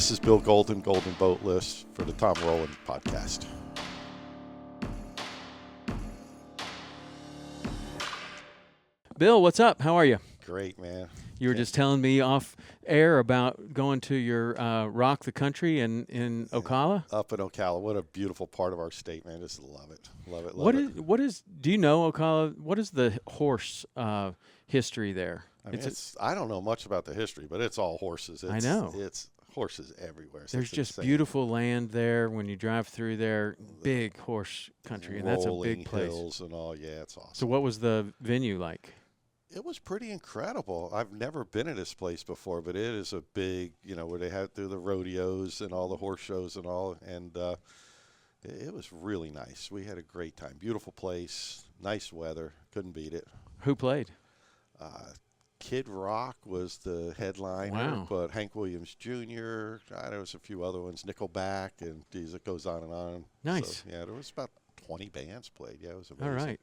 This is Bill Golden, Golden Boat Lifts for the Tom Rowland podcast. Bill, what's up? How are you? Great, man. You were just telling me off air about going to your Rock the Country in Ocala. Up in Ocala. What a beautiful part of our state, man. Just love it. Love it, love What it. What is, do you know Ocala? What is the horse history there? I mean, I don't know much about the history, but it's all horses. I know. It's horses everywhere. So There's just insane. beautiful land there when you drive through there, big horse country, and that's a big place. Hills and all, yeah, it's awesome. So what was the venue like? It was pretty incredible. I've never been at this place before, but it is a big, where they had the rodeos and all the horse shows and all, and it was really nice. We had a great time. Beautiful place, nice weather, couldn't beat it. Who played? Kid Rock was the headliner, Wow. but Hank Williams Jr., there was a few other ones, Nickelback, and geez, it goes on and on. Nice. So, yeah, there was about 20 bands played. Yeah, it was amazing. All right.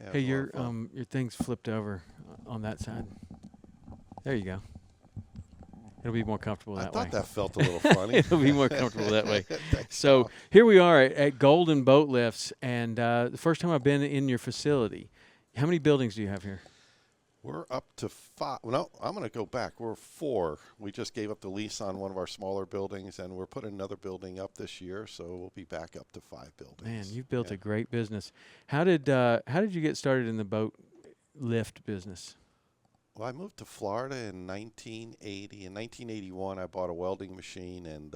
Yeah, Hey, it was a lot of fun. your thing's flipped over on that side. There you go. It'll be more comfortable I that way. thought that felt a little funny. It'll be more comfortable that way. Thanks, So Tom. here we are at Golden Boat Lifts, and the first time I've been in your facility. How many buildings do you have here? We're up to 5. Well, no, I'm going to go back. We're 4. We just gave up the lease on one of our smaller buildings, and we're putting another building up this year, so we'll be back up to 5 buildings. Man, you've built a great business. How did you get started in the boat lift business? Well, I moved to Florida in 1980. In 1981, I bought a welding machine, and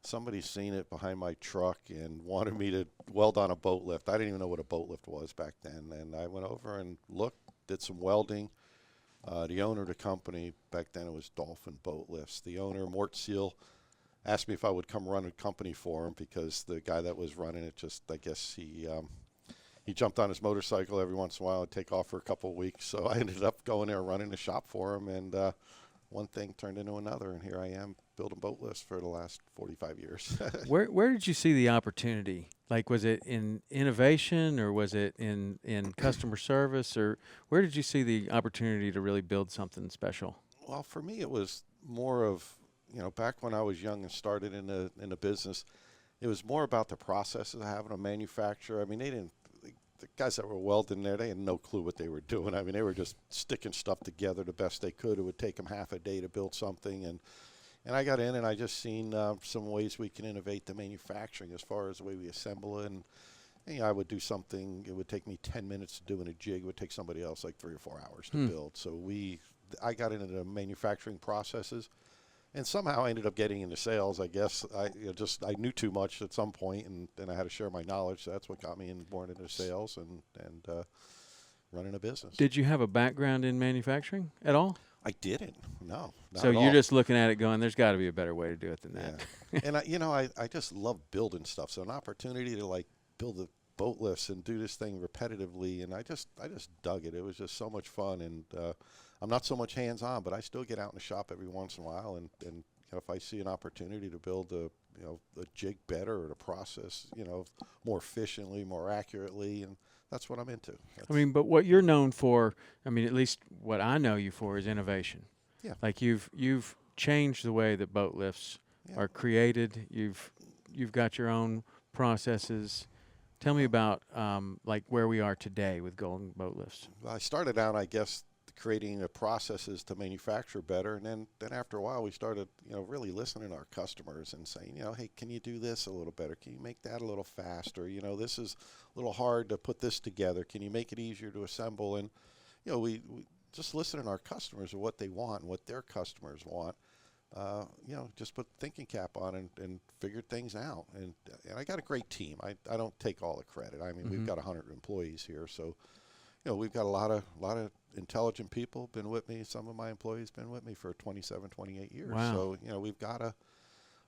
somebody seen it behind my truck and wanted me to weld on a boat lift. I didn't even know what a boat lift was back then, and I went over and looked, did some welding. The owner of the company, back then it was Dolphin Boat Lifts, the owner, Mort Seal, asked me if I would come run a company for him because the guy that was running it just, I guess he jumped on his motorcycle every once in a while and take off for a couple of weeks. So I ended up going there running the shop for him, and one thing turned into another, and here I am building boat lifts for the last 45 years. Where did you see the opportunity? Like, was it in innovation, or was it in customer service, or where did you see the opportunity to really build something special? Well, for me, it was more of, back when I was young and started in the business, it was more about the processes of having a manufacturer. I mean, the guys that were welding there, they had no clue what they were doing. I mean, they were just sticking stuff together the best they could. It would take them half a day to build something, and I got in and I just seen some ways we can innovate the manufacturing as far as the way we assemble it. And I would do something, it would take me 10 minutes to doing a jig. It would take somebody else like 3 or 4 hours to build. So I got into the manufacturing processes, and somehow I ended up getting into sales. I guess I knew too much at some point, and I had to share my knowledge. So that's what got me born into sales and running a business. Did you have a background in manufacturing at all? I didn't. No. Not So at you're all. just looking at it going, there's got to be a better way to do it than that. Yeah. And I just love building stuff. So an opportunity to like build the boat lifts and do this thing repetitively, and I just dug it. It was just so much fun, and I'm not so much hands-on, but I still get out in the shop every once in a while, and if I see an opportunity to build a jig better or to process more efficiently, more accurately, and that's what I'm into. But what you're known for, at least what I know you for, is innovation. Yeah. Like you've changed the way that boat lifts are created. You've got your own processes. Tell me about like where we are today with Golden Boat Lifts. Well, I started out, I guess, creating the processes to manufacture better, and then after a while we started really listening to our customers and saying, hey, can you do this a little better? Can you make that a little faster? This is a little hard to put this together. Can you make it easier to assemble? And we just listening to our customers and what they want and what their customers want. Just put the thinking cap on and figured things out. And I got a great team. I don't take all the credit. We've got 100 employees here, so we've got a lot of intelligent people been with me. Some of my employees been with me for 27, 28 years. Wow. So we've got a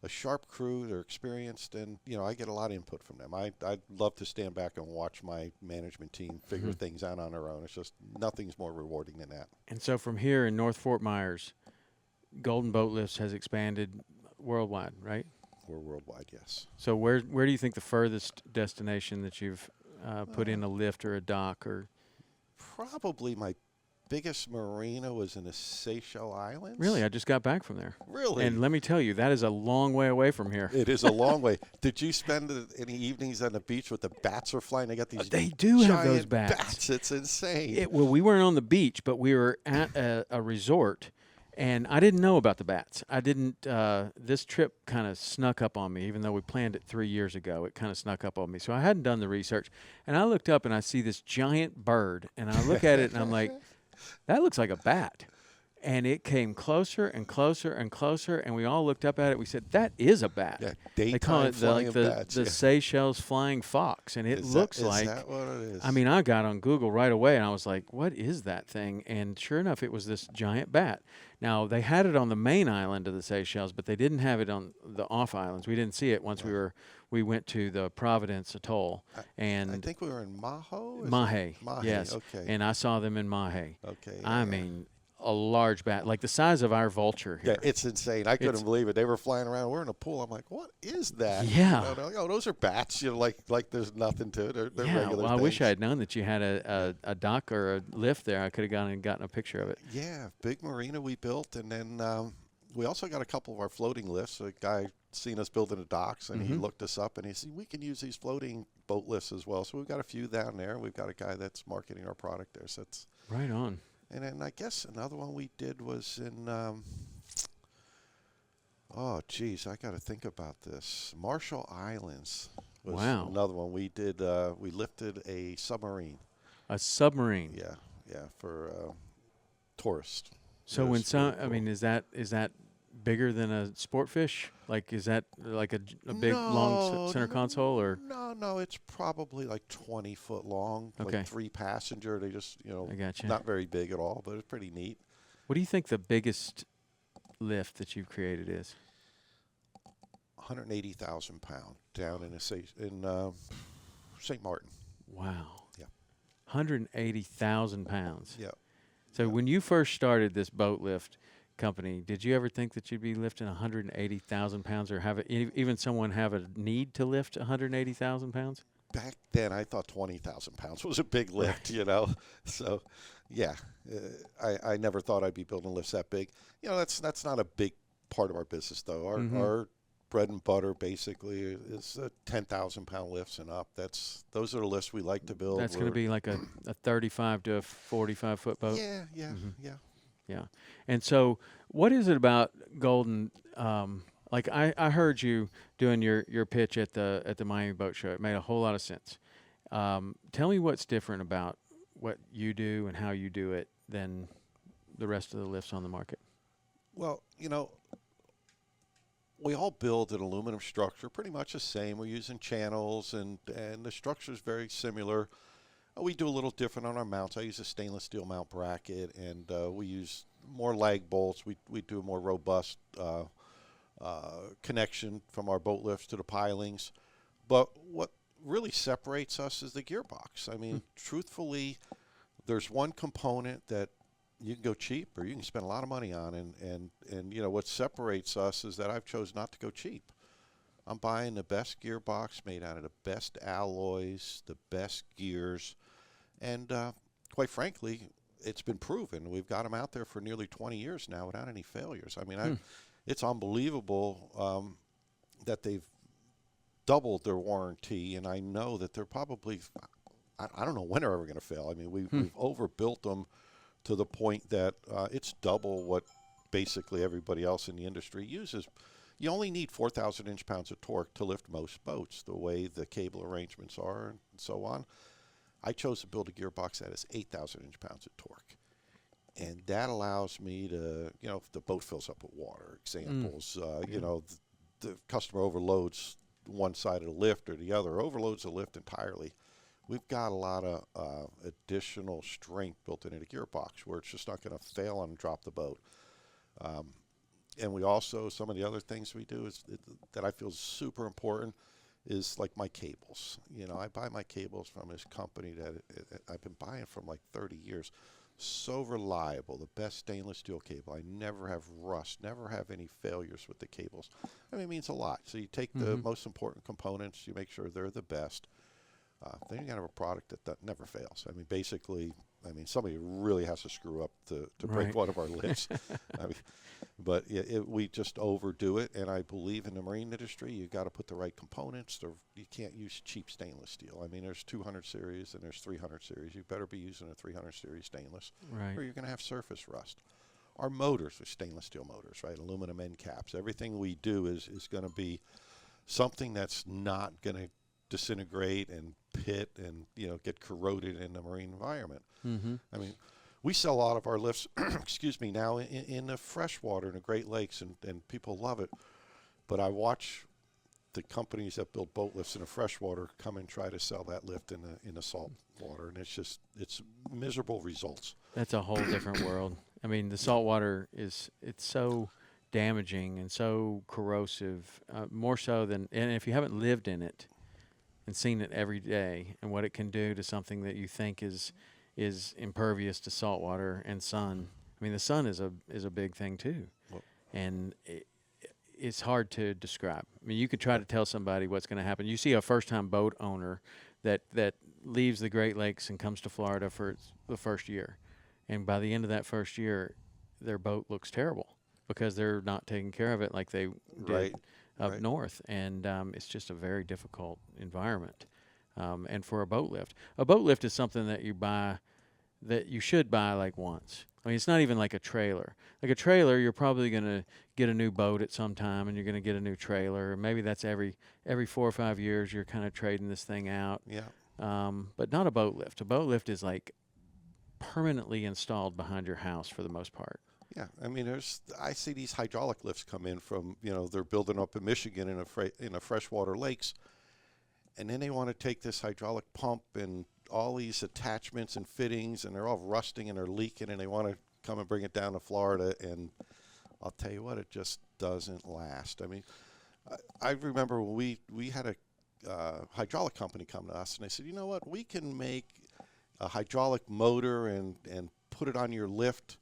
sharp crew. They're experienced, and I get a lot of input from them. I'd love to stand back and watch my management team figure things out on their own. It's just nothing's more rewarding than that. And so from here in North Fort Myers, Golden Boat Lifts has expanded worldwide, right? We're worldwide, yes. So where do you think the furthest destination that you've put in a lift or a dock or? Probably my biggest marina was in the Seychelles Islands. Really, I just got back from there. Really? And let me tell you, that is a long way away from here. It is a long way. Did you spend any evenings on the beach with the bats are flying? They got these They do have those giant bats. It's insane. Well, we weren't on the beach, but we were at a resort, and I didn't know about the bats. I didn't. This trip kind of snuck up on me, even though we planned it 3 years ago. It kind of snuck up on me, so I hadn't done the research. And I looked up and I see this giant bird, and I look at it and I'm like, that looks like a bat. And it came closer and closer and closer, and we all looked up at it. We said, "That is a bat." Yeah, They call it flying the bats, Seychelles flying fox, and it looks like. Is that what it is? I mean, I got on Google right away, and I was like, "What is that thing?" And sure enough, it was this giant bat. Now they had it on the main island of the Seychelles, but they didn't have it on the off islands. We didn't see it once we went to the Providence Atoll, and I think we were in Maho. Mahe, yes, Okay. and I saw them in Mahe. Okay. I mean, a large bat, like the size of our vulture here. Yeah, it's insane. I couldn't believe it. They were flying around. We're in a pool. I'm like, what is that? Yeah. You know, they're like, oh, those are bats. You know, like there's nothing to it. They're Yeah, regular well, I wish I things. had known that you had a dock or a lift there. I could have gone and gotten a picture of it. Yeah, big marina we built, and then we also got a couple of our floating lifts. A guy seen us building the docks, and he looked us up, and he said, we can use these floating boat lifts as well. So we've got a few down there. We've got a guy that's marketing our product there. So it's Right on. And then I guess another one we did was in, oh, geez, I got to think about this. Marshall Islands was another one. We did, we lifted a submarine. A submarine. Yeah, for tourists. So when I mean, is that bigger than a sport fish? Like, is that like a big long center console or? No, it's probably like 20 foot long, Okay. like 3 passenger. They just, I gotcha. not very big at all, but it's pretty neat. What do you think the biggest lift that you've created is? 180,000 pound down in St. Martin. Wow. Yeah. 180,000 pounds. Yeah. So when you first started this boat lift company, did you ever think that you'd be lifting 180,000 pounds, or have even someone have a need to lift 180,000 pounds? Back then, I thought 20,000 pounds was a big lift, you know. So, yeah, I never thought I'd be building lifts that big. You know, that's not a big part of our business, though. Our bread and butter basically is 10,000 pound lifts and up. Those are the lifts we like to build. That's going to be like a 35 to a 45 foot boat. Yeah. Yeah. And so what is it about Golden? Like I heard you doing your pitch at the Miami Boat Show. It made a whole lot of sense. Tell me what's different about what you do and how you do it than the rest of the lifts on the market. Well, you know, we all build an aluminum structure pretty much the same. We're using channels, and the structure is very similar. We do a little different on our mounts. I use a stainless steel mount bracket, and we use more lag bolts. We do a more robust connection from our boat lifts to the pilings. But what really separates us is the gearbox. I mean, truthfully, there's one component that you can go cheap or you can spend a lot of money on, and you know what separates us is that I've chosen not to go cheap. I'm buying the best gearbox made out of the best alloys, the best gears, and quite frankly, it's been proven. We've got them out there for nearly 20 years now without any failures. I mean, it's unbelievable that they've doubled their warranty, and I know that they're probably, I don't know when they're ever going to fail. I mean, we've overbuilt them to the point that it's double what basically everybody else in the industry uses. You only need 4,000 inch-pounds of torque to lift most boats, the way the cable arrangements are and so on. I chose to build a gearbox that has 8,000 inch-pounds of torque. And that allows me to, you know, if the boat fills up with water, examples, you know, the customer overloads one side of the lift or the other, overloads the lift entirely. We've got a lot of additional strength built into the gearbox where it's just not going to fail and drop the boat. And we also, some of the other things we do is that I feel is super important is like my cables. You know, I buy my cables from this company that I've been buying from like 30 years. So reliable, the best stainless steel cable. I never have rust, never have any failures with the cables. I mean, it means a lot. So you take the most important components, you make sure they're the best. Then you got to have a product that never fails. I mean, basically, I mean, somebody really has to screw up to break Right. one of our lifts. I mean, but we just overdo it, and I believe in the marine industry, you got to put the right components. You can't use cheap stainless steel. I mean, there's 200 series and there's 300 series. You better be using a 300 series stainless, Right. or you're going to have surface rust. Our motors are stainless steel motors, right? Aluminum end caps. Everything we do is going to be something that's not going to disintegrate and pit and get corroded in the marine environment. Mm-hmm. I mean, we sell a lot of our lifts, excuse me, now in the freshwater in the Great Lakes, and people love it. But I watch the companies that build boat lifts in the freshwater come and try to sell that lift in the salt water, and it's miserable results. That's a whole different world. I mean, the saltwater it's so damaging and so corrosive, more so than, and if you haven't lived in it and seen it every day and what it can do to something that you think is impervious to salt water and sun. I mean, the sun is a big thing too, Well, and it's hard to describe. I mean, you could try to tell somebody what's going to happen. You see a first-time boat owner that leaves the Great Lakes and comes to Florida for the first year, and by the end of that first year, their boat looks terrible because they're not taking care of it like they did Right, up right. north, and it's just a very difficult environment. And for a boat lift is something that you should buy like once. I mean, it's not even like a trailer. Like a trailer, you're probably going to get a new boat at some time, and you're going to get a new trailer. Maybe that's every 4 or 5 years you're kind of trading this thing out. Yeah. But not a boat lift. A boat lift is like permanently installed behind your house for the most part. Yeah, I mean, I see these hydraulic lifts come in from, they're building up in Michigan in a freshwater lakes, and then they want to take this hydraulic pump and all these attachments and fittings, and they're all rusting and they're leaking, and they want to come and bring it down to Florida, and I'll tell you what, it just doesn't last. I mean, I remember when we had a hydraulic company come to us, and they said, you know what, we can make a hydraulic motor and put it on your lift,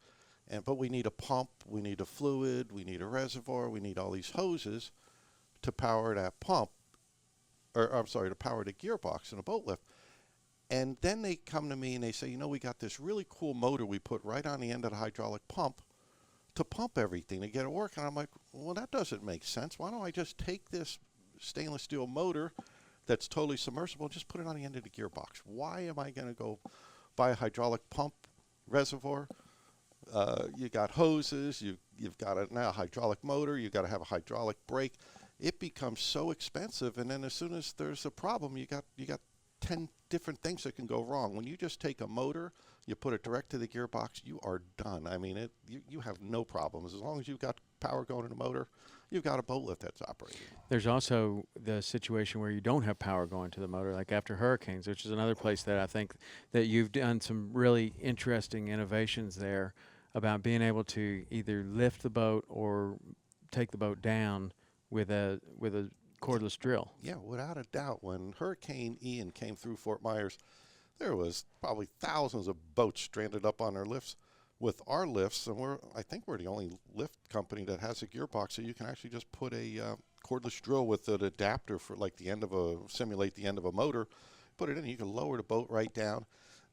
but we need a pump, we need a fluid, we need a reservoir, we need all these hoses to power that pump, or I'm sorry, to power the gearbox in a boat lift. And then they come to me and they say, we got this really cool motor we put right on the end of the hydraulic pump to pump everything to get it working. I'm like, well, that doesn't make sense. Why don't I just take this stainless steel motor that's totally submersible and just put it on the end of the gearbox? Why am I going to go buy a hydraulic pump, reservoir? You got hoses, you've got now a hydraulic motor, you've got to have a hydraulic brake. It becomes so expensive, and then as soon as there's a problem, you got 10 different things that can go wrong. When you just take a motor, you put it direct to the gearbox, you are done. I mean, you have no problems. As long as you've got power going to the motor, you've got a boat lift that's operating. There's also the situation where you don't have power going to the motor, like after hurricanes, which is another place that I think that you've done some really interesting innovations there about being able to either lift the boat or take the boat down with a cordless drill. Yeah, without a doubt. When Hurricane Ian came through Fort Myers, there was probably thousands of boats stranded up on their lifts. With our lifts, and I think we're the only lift company that has a gearbox, so you can actually just put a cordless drill with an adapter for like simulate the end of a motor, put it in, you can lower the boat right down.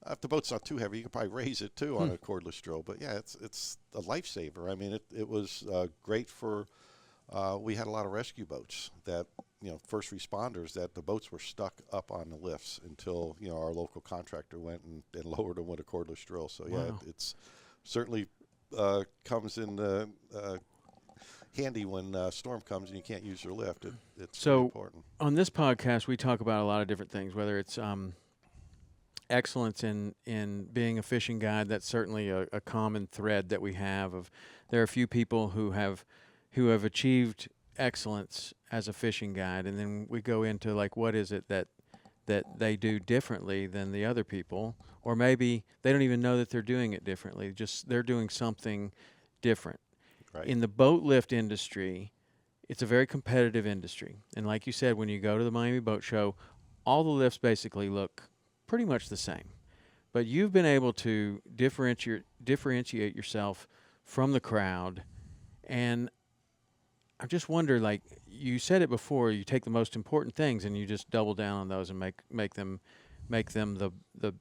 If the boat's not too heavy, you can probably raise it too on a cordless drill. But yeah, it's a lifesaver. I mean, it was great for. We had a lot of rescue boats that, first responders, that the boats were stuck up on the lifts until, our local contractor went and lowered them with a cordless drill. So, yeah, Wow. it's certainly comes in handy when storm comes and you can't use your lift. It's So- really important. On this podcast, we talk about a lot of different things, whether it's excellence in being a fishing guide. That's certainly a common thread that we have. There are a few people who have achieved excellence as a fishing guide, and then we go into like what is it that they do differently than the other people, or maybe they don't even know that they're doing it differently, just they're doing something different. Right. In the boat lift industry, it's a very competitive industry, and like you said, when you go to the Miami Boat Show, all the lifts basically look pretty much the same, but you've been able to differentiate yourself from the crowd. And I just wonder, like you said it before, you take the most important things and you just double down on those and make them the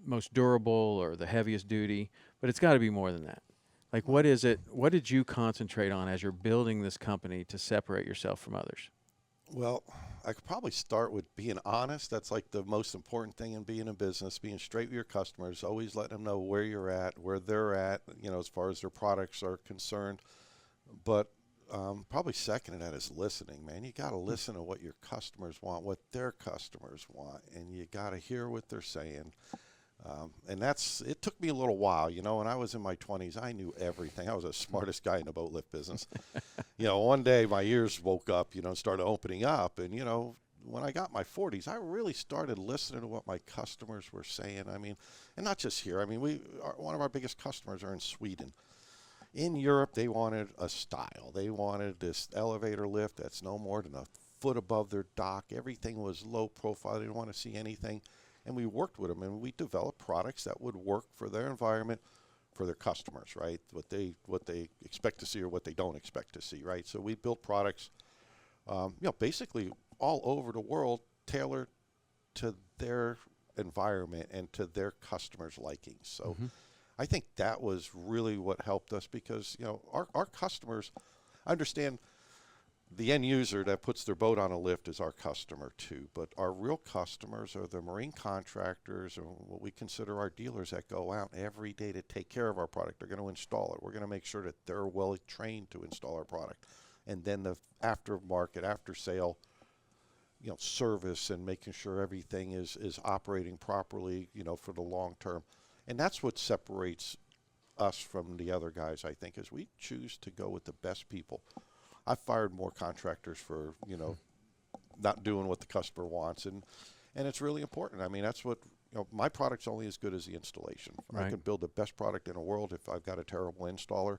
most durable or the heaviest duty, but it's got to be more than that. Like, what is it? What did you concentrate on as you're building this company to separate yourself from others? Well, I could probably start with being honest. That's like the most important thing in being in business, being straight with your customers, always letting them know where you're at, where they're at, as far as their products are concerned. But probably second to that is listening, man. You got to listen to what your customers want, what their customers want, and you got to hear what they're saying. And it took me a little while, when I was in my 20s, I knew everything. I was the smartest guy in the boat lift business. One day my ears woke up, started opening up. And, when I got my 40s, I really started listening to what my customers were saying. I mean, and not just here. I mean, one of our biggest customers are in Sweden. In Europe, they wanted a style. They wanted this elevator lift that's no more than a foot above their dock. Everything was low profile. They didn't want to see anything. And we worked with them, and we developed products that would work for their environment, for their customers, right? What they expect to see or what they don't expect to see, right? So we built products, basically all over the world, tailored to their environment and to their customers' likings. So I think that was really what helped us because, our customers understand. The end user that puts their boat on a lift is our customer too, but our real customers are the marine contractors or what we consider our dealers that go out every day to take care of our product. They're going to install it. We're going to make sure that they're well trained to install our product. And then the aftermarket, after sale, service and making sure everything is operating properly, for the long term. And that's what separates us from the other guys, I think, is we choose to go with the best people. I've fired more contractors for, not doing what the customer wants. And it's really important. I mean, that's what, my product's only as good as the installation. Right. I can build the best product in the world. If I've got a terrible installer,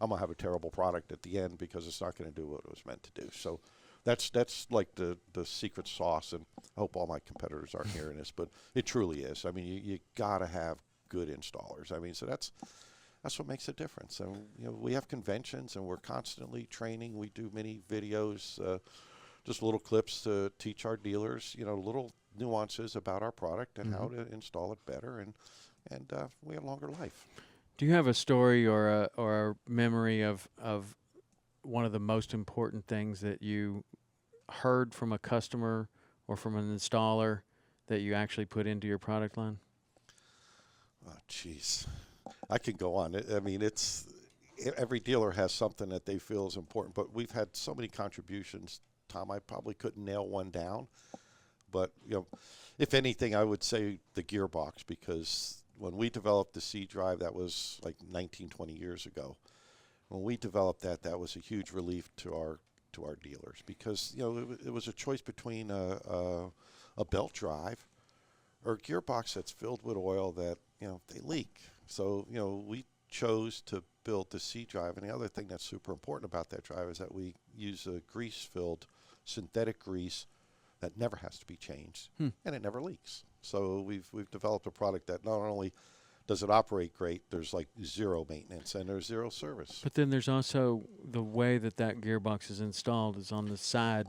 I'm going to have a terrible product at the end because it's not going to do what it was meant to do. So that's like the secret sauce. And I hope all my competitors aren't hearing this, but it truly is. I mean, you got to have good installers. I mean, so that's what makes a difference. And we have conventions, and we're constantly training. We do many videos, just little clips to teach our dealers, little nuances about our product and how to install it better, and we have longer life. Do you have a story or a memory of one of the most important things that you heard from a customer or from an installer that you actually put into your product line? Oh, jeez. I could go on. I mean, every dealer has something that they feel is important, but we've had so many contributions, Tom, I probably couldn't nail one down. But, if anything, I would say the gearbox, because when we developed the C drive, that was like 19, 20 years ago. When we developed that was a huge relief to our dealers because, it was a choice between a belt drive or a gearbox that's filled with oil that, they leak. So, we chose to build the C drive. And the other thing that's super important about that drive is that we use a grease-filled synthetic grease that never has to be changed, and it never leaks. So we've developed a product that not only does it operate great, there's like zero maintenance and there's zero service. But then there's also the way that gearbox is installed is on the side,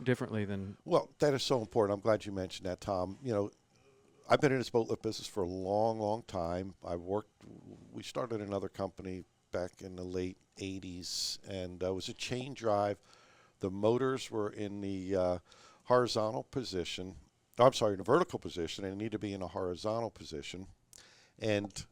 differently than... Well, that is so important. I'm glad you mentioned that, Tom. I've been in this boat lift business for a long, long time. We started another company back in the late 80s, and it was a chain drive. The motors were in the horizontal position. I'm sorry, in a vertical position, and need to be in a horizontal position. And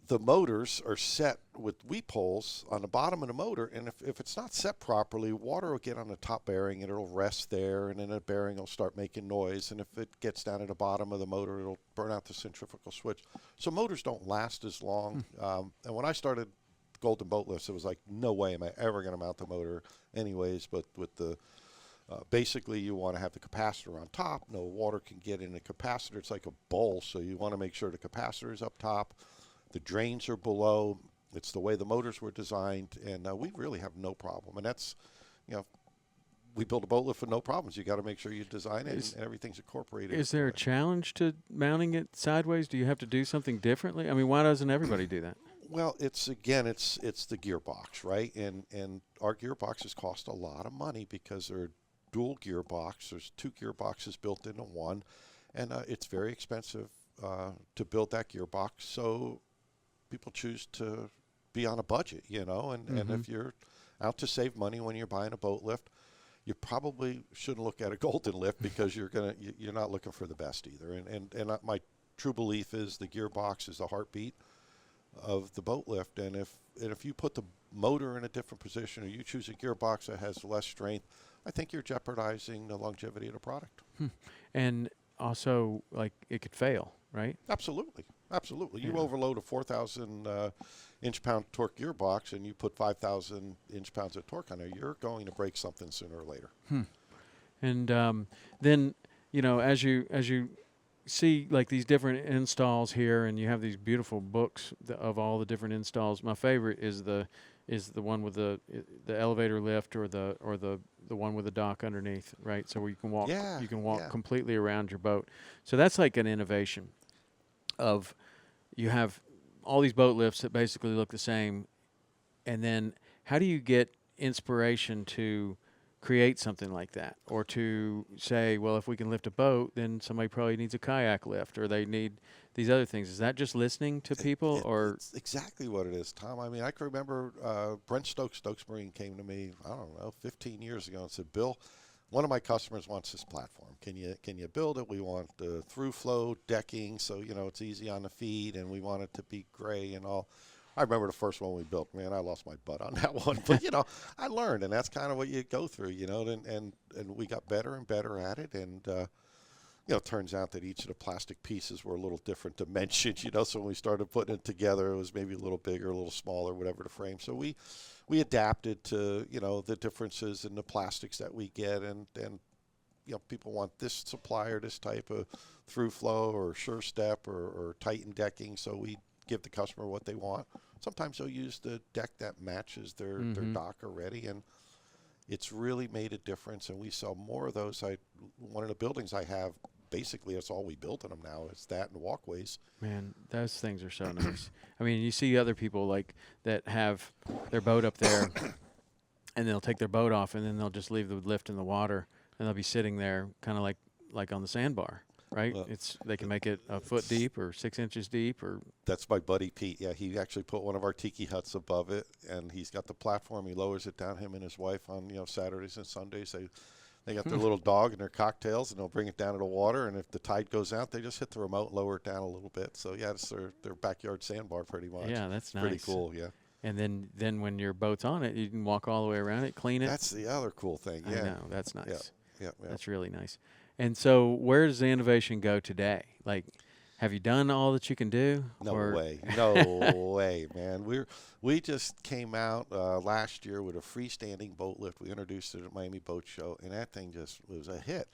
the motors are set with weep holes on the bottom of the motor, and if it's not set properly, water will get on the top bearing, and it'll rest there, and then the bearing will start making noise, and if it gets down at the bottom of the motor, it'll burn out the centrifugal switch. So motors don't last as long. And when I started Golden Boat Lifts, it was like, no way am I ever going to mount the motor anyways, but with the basically, you want to have the capacitor on top. No water can get in the capacitor. It's like a bowl, so you want to make sure the capacitor is up top. The drains are below. It's the way the motors were designed, and we really have no problem. And that's, we build a boat lift with no problems. You got to make sure you design it and everything's incorporated. Is there a challenge to mounting it sideways? Do you have to do something differently? I mean, why doesn't everybody do that? Well, it's the gearbox, right? And our gearboxes cost a lot of money because they're dual gearbox. There's two gearboxes built into one, and it's very expensive to build that gearbox. So people choose to be on a budget, you know, and if you're out to save money when you're buying a boat lift, you probably shouldn't look at a Golden lift because you're not looking for the best either. And my true belief is the gearbox is the heartbeat of the boat lift, and if you put the motor in a different position or you choose a gearbox that has less strength, I think you're jeopardizing the longevity of the product. And also, like, it could fail, right? Absolutely. Absolutely. You Yeah. overload a 4,000 inch-pound torque gearbox and you put 5,000 inch-pounds of torque on it, you're going to break something sooner or later. And then, you know, as you see like these different installs here, and you have these beautiful books of all the different installs. My favorite is the one with the elevator lift, or the one with the dock underneath, right? So where you can walk Yeah. completely around your boat. So that's like an innovation of, you have all these boat lifts that basically look the same, and then how do you get inspiration to create something like that, or to say, well, if we can lift a boat, then somebody probably needs a kayak lift, or they need these other things? Is that just listening to people, or? It's exactly what it is, Tom. I mean, I can remember Brent Stokes Marine came to me, I don't know, 15 years ago and said, Bill, one of my customers wants this platform. Can you build it? We want the through flow decking, so you know it's easy on the feet, and we want it to be gray and all. I remember the first one we built. Man, I lost my butt on that one, but you know, I learned, and that's kind of what you go through, you know. And we got better and better at it, and you know, it turns out that each of the plastic pieces were a little different dimensions, you know. So when we started putting it together, it was maybe a little bigger, a little smaller, whatever the frame. So we adapted to, you know, the differences in the plastics that we get, and you know, people want this supplier, this type of through flow or sure step or Titan decking, so we give the customer what they want. Sometimes they'll use the deck that matches their dock already, and it's really made a difference, and we sell more of those. One of the buildings I have, basically that's all we build in them now, is that and walkways. Man, those things are so nice. I mean, you see other people like that have their boat up there, and they'll take their boat off, and then they'll just leave the lift in the water, and they'll be sitting there kind of like on the sandbar, right? Well, They can make it a foot deep or 6 inches deep, or. That's my buddy Pete. Yeah, he actually put one of our tiki huts above it, and he's got the platform. He lowers it down, him and his wife, on, you know, Saturdays and Sundays. They got their little dog and their cocktails, and they'll bring it down to the water, and if the tide goes out, they just hit the remote and lower it down a little bit. So yeah, it's their backyard sandbar pretty much. Yeah, that's nice. Pretty cool, yeah. And then when your boat's on it, you can walk all the way around it, clean it. That's the other cool thing, yeah. I know, that's nice. Yeah. That's really nice. And so where does the innovation go today? Like, have you done all that you can do? No way, man. We just came out last year with a freestanding boat lift. We introduced it at Miami Boat Show, and that thing just was a hit.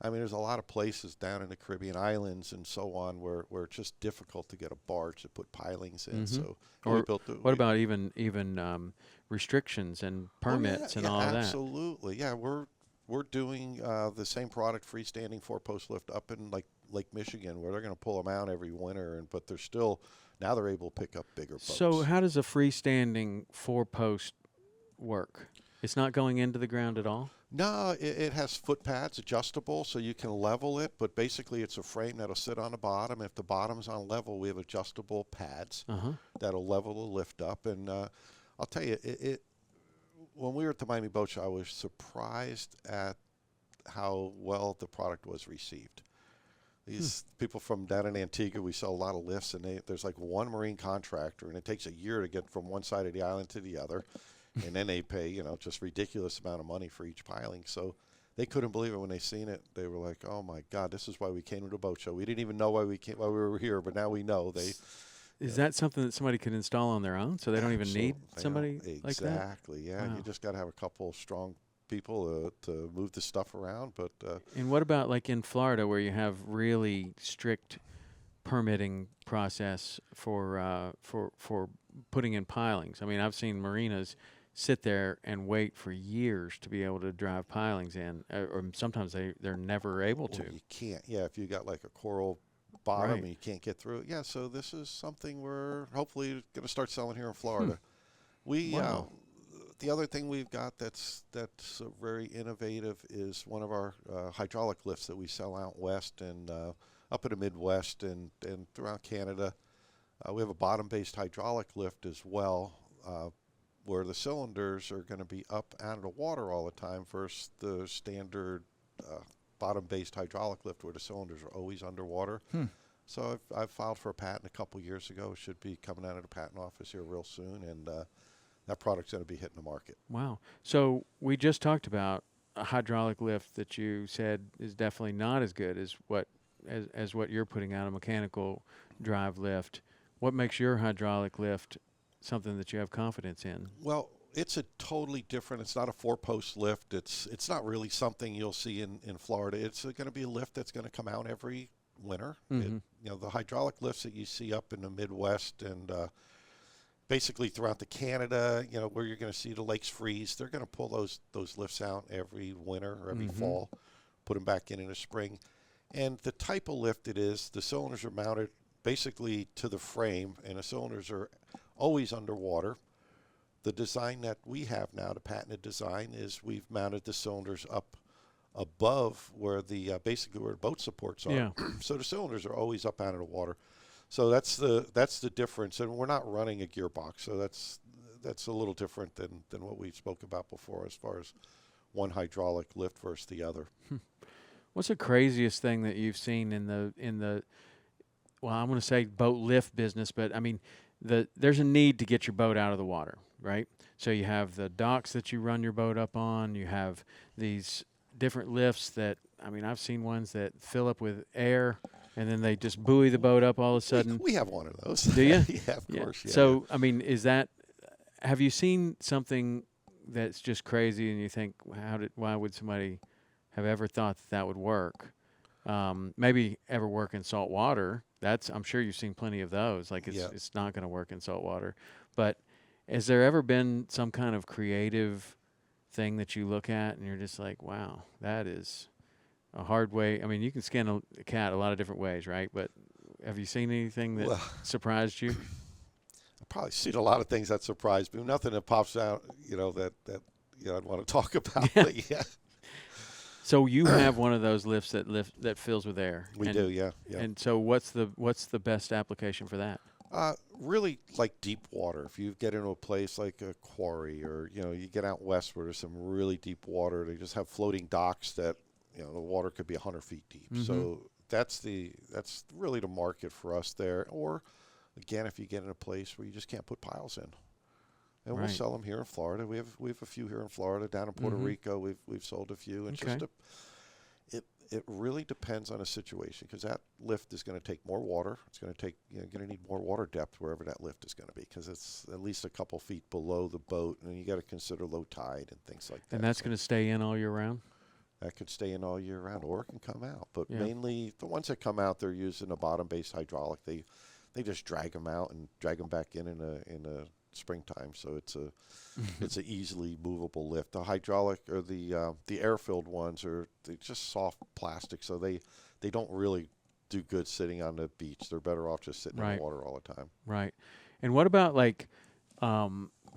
I mean, there's a lot of places down in the Caribbean islands and so on where it's just difficult to get a barge to put pilings in. So we built it. What about even restrictions and permits and all of that? Absolutely, yeah. We're doing the same product, freestanding 4-post lift, up in Lake Michigan, where they're going to pull them out every winter, but they're still, now they're able to pick up bigger boats. So how does a freestanding 4-post work? It's not going into the ground at all? No, it has foot pads, adjustable, so you can level it, but basically it's a frame that'll sit on the bottom. If the bottom's on level, we have adjustable pads that'll level the lift up. And I'll tell you, when we were at the Miami Boat Show, I was surprised at how well the product was received. These people from down in Antigua, we sell a lot of lifts, and there's like one marine contractor, and it takes a year to get from one side of the island to the other, and then they pay, you know, just ridiculous amount of money for each piling. So they couldn't believe it when they seen it. They were like, "Oh my God, this is why we came to the boat show. We didn't even know why we were here, but now we know." Is that something that somebody could install on their own, so they don't even need somebody like that? Exactly. Yeah, Wow. you just got to have a couple strong people to move the stuff around. But and what about like in Florida, where you have really strict permitting process for putting in pilings? I mean, I've seen marinas sit there and wait for years to be able to drive pilings in, or sometimes they're never able to. You can't. Yeah, if you got like a coral bottom Right. and you can't get through it. Yeah, so this is something we're hopefully going to start selling here in Florida. We Wow. the other thing we've got that's very innovative is one of our hydraulic lifts that we sell out west and up in the Midwest and throughout Canada. We have a bottom-based hydraulic lift as well, where the cylinders are going to be up out of the water all the time versus the standard bottom-based hydraulic lift where the cylinders are always underwater. So I've filed for a patent a couple years ago. Should be coming out of the patent office here real soon, and that product's going to be hitting the market. Wow. So we just talked about a hydraulic lift that you said is definitely not as good as what you're putting out, a mechanical drive lift. What makes your hydraulic lift something that you have confidence in? Well, it's a totally different. It's not a 4-post lift. It's not really something you'll see in Florida. It's going to be a lift that's going to come out every winter. The hydraulic lifts that you see up in the Midwest and basically throughout the Canada, where you're going to see the lakes freeze, they're going to pull those lifts out every winter or every fall, put them back in the spring. And the type of lift it is, the cylinders are mounted basically to the frame, and the cylinders are always underwater. The design that we have now, the patented design, is we've mounted the cylinders up above where the basically where the boat supports are. Yeah. So the cylinders are always up out of the water. So that's the difference, and we're not running a gearbox. So that's a little different than what we spoke about before as far as one hydraulic lift versus the other. What's the craziest thing that you've seen in the well, I'm going to say boat lift business, but I mean there's a need to get your boat out of the water, right? So you have the docks that you run your boat up on. You have these different lifts that, I mean, I've seen ones that fill up with air and then they just buoy the boat up all of a sudden. We have one of those. Do you? Yeah, of course. Yeah. So, I mean, have you seen something that's just crazy and you think, why would somebody have ever thought that would work? Maybe ever work in salt water. I'm sure you've seen plenty of those. Like it's not going to work in salt water. But has there ever been some kind of creative thing that you look at and you're just like, wow, that is a hard way? I mean, you can skin a cat a lot of different ways, right? But have you seen anything that surprised you? I've probably seen a lot of things that surprised me. Nothing that pops out, that I'd want to talk about. Yeah. But yeah. So you have one of those lifts that fills with air. We do, yeah. And so what's the best application for that? Really like deep water. If you get into a place like a quarry or, you get out west where there's some really deep water, they just have floating docks that, the water could be 100 feet deep. So that's really the market for us there. Or, again, if you get in a place where you just can't put piles in. And we'll sell them here in Florida. We have a few here in Florida. Down in Puerto Rico, we've sold a few. And it really depends on a situation because that lift is going to take more water. It's going to take you're going to need more water depth wherever that lift is going to be because it's at least a couple feet below the boat, and you got to consider low tide and things like that. And that's going to stay in all year round. That could stay in all year round, or it can come out. But mainly the ones that come out, they're using a bottom-based hydraulic. They just drag them out and drag them back in a springtime, so it's an easily movable lift. The hydraulic or the air-filled ones they're just soft plastic, so they don't really do good sitting on the beach. They're better off just sitting in the water all the time. Right. And what about like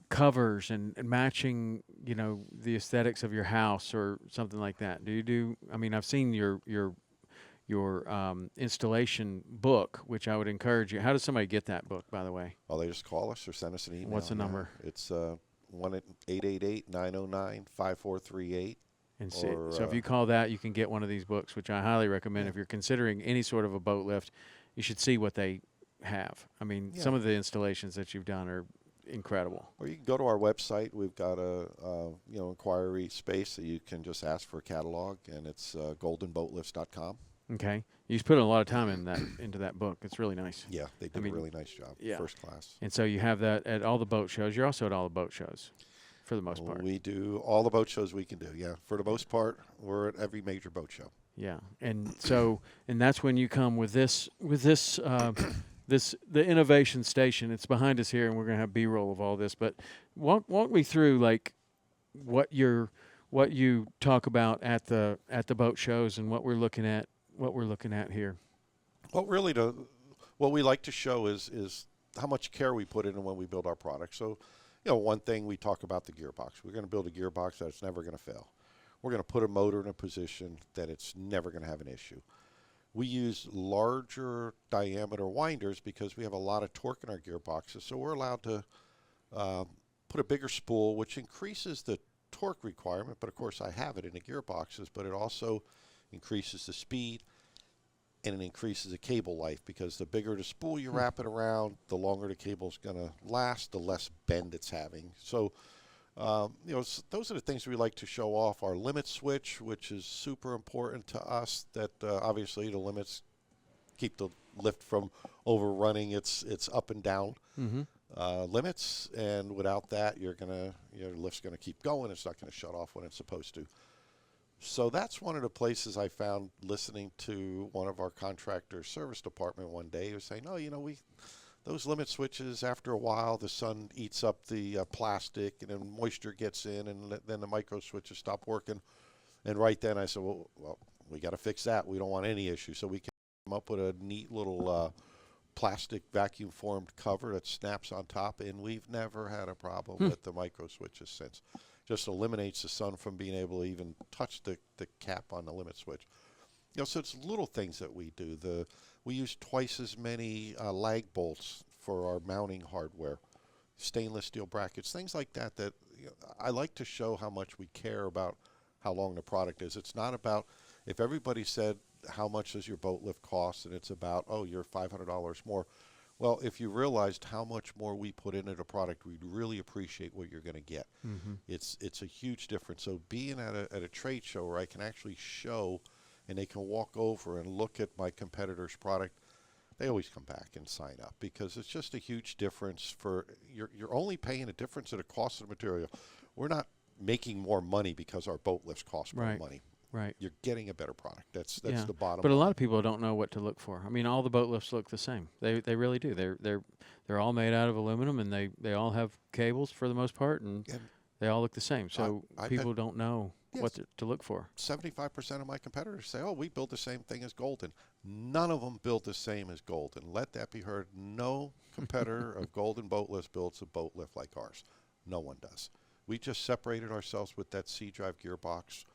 covers and matching, the aesthetics of your house or something like that? Do you do? I mean, I've seen your installation book, which I would encourage you. How does somebody get that book, by the way? Well, they just call us or send us an email. What's the number? It's 1-888-909-5438. And so if you call that, you can get one of these books, which I highly recommend. If you're considering any sort of a boat lift, you should see what they have. I mean, some of the installations that you've done are incredible. Or you can go to our website. We've got a inquiry space that you can just ask for a catalog, and it's goldenboatlifts.com. Okay. You've put a lot of time into that book. It's really nice. Yeah, they did a really nice job. Yeah. First class. And so you have that at all the boat shows. You're also at all the boat shows for the most part. We do all the boat shows we can do, yeah. For the most part, we're at every major boat show. Yeah. And so that's when you come with this the innovation station. It's behind us here, and we're going to have B-roll of all this. But walk me through like what you talk about at the boat shows and what we're looking at here. Well, really, what we like to show is how much care we put in when we build our product. So, one thing we talk about the gearbox. We're going to build a gearbox that's never going to fail. We're going to put a motor in a position that it's never going to have an issue. We use larger diameter winders because we have a lot of torque in our gearboxes, so we're allowed to put a bigger spool, which increases the torque requirement, but of course I have it in the gearboxes, but it also increases the speed and it increases the cable life, because the bigger the spool you wrap it around, the longer the cable's going to last, the less bend it's having. So, those are the things we like to show off. Our limit switch, which is super important to us, that obviously the limits keep the lift from overrunning its up and down limits, and without that, your lift's going to keep going. It's not going to shut off when it's supposed to. So that's one of the places I found listening to one of our contractor service department one day. He was saying, those limit switches, after a while, the sun eats up the plastic, and then moisture gets in, and then the micro switches stop working. And right then I said, well, we got to fix that. We don't want any issue. So we came up with a neat little plastic vacuum formed cover that snaps on top, and we've never had a problem with the micro switches since. Just eliminates the sun from being able to even touch the cap on the limit switch. So it's little things that we do. We use twice as many lag bolts for our mounting hardware, stainless steel brackets, things like that. I like to show how much we care about how long the product is. It's not about, if everybody said, how much does your boat lift cost, and it's about, you're $500 more. Well, if you realized how much more we put into the product, we'd really appreciate what you're going to get. It's a huge difference. So being at a trade show where I can actually show, and they can walk over and look at my competitor's product, they always come back and sign up, because it's just a huge difference. You're only paying a difference in the cost of the material. We're not making more money because our boat lifts cost more money. Right. You're getting a better product. That's the bottom line. But a lot of people don't know what to look for. I mean, all the boat lifts look the same. They really do. They're all made out of aluminum, and they all have cables for the most part, and they all look the same. So people don't know what to look for. 75% of my competitors say, we build the same thing as Golden. None of them build the same as Golden. Let that be heard. No competitor of Golden Boat Lifts builds a boat lift like ours. No one does. We just separated ourselves with that C-drive gearbox.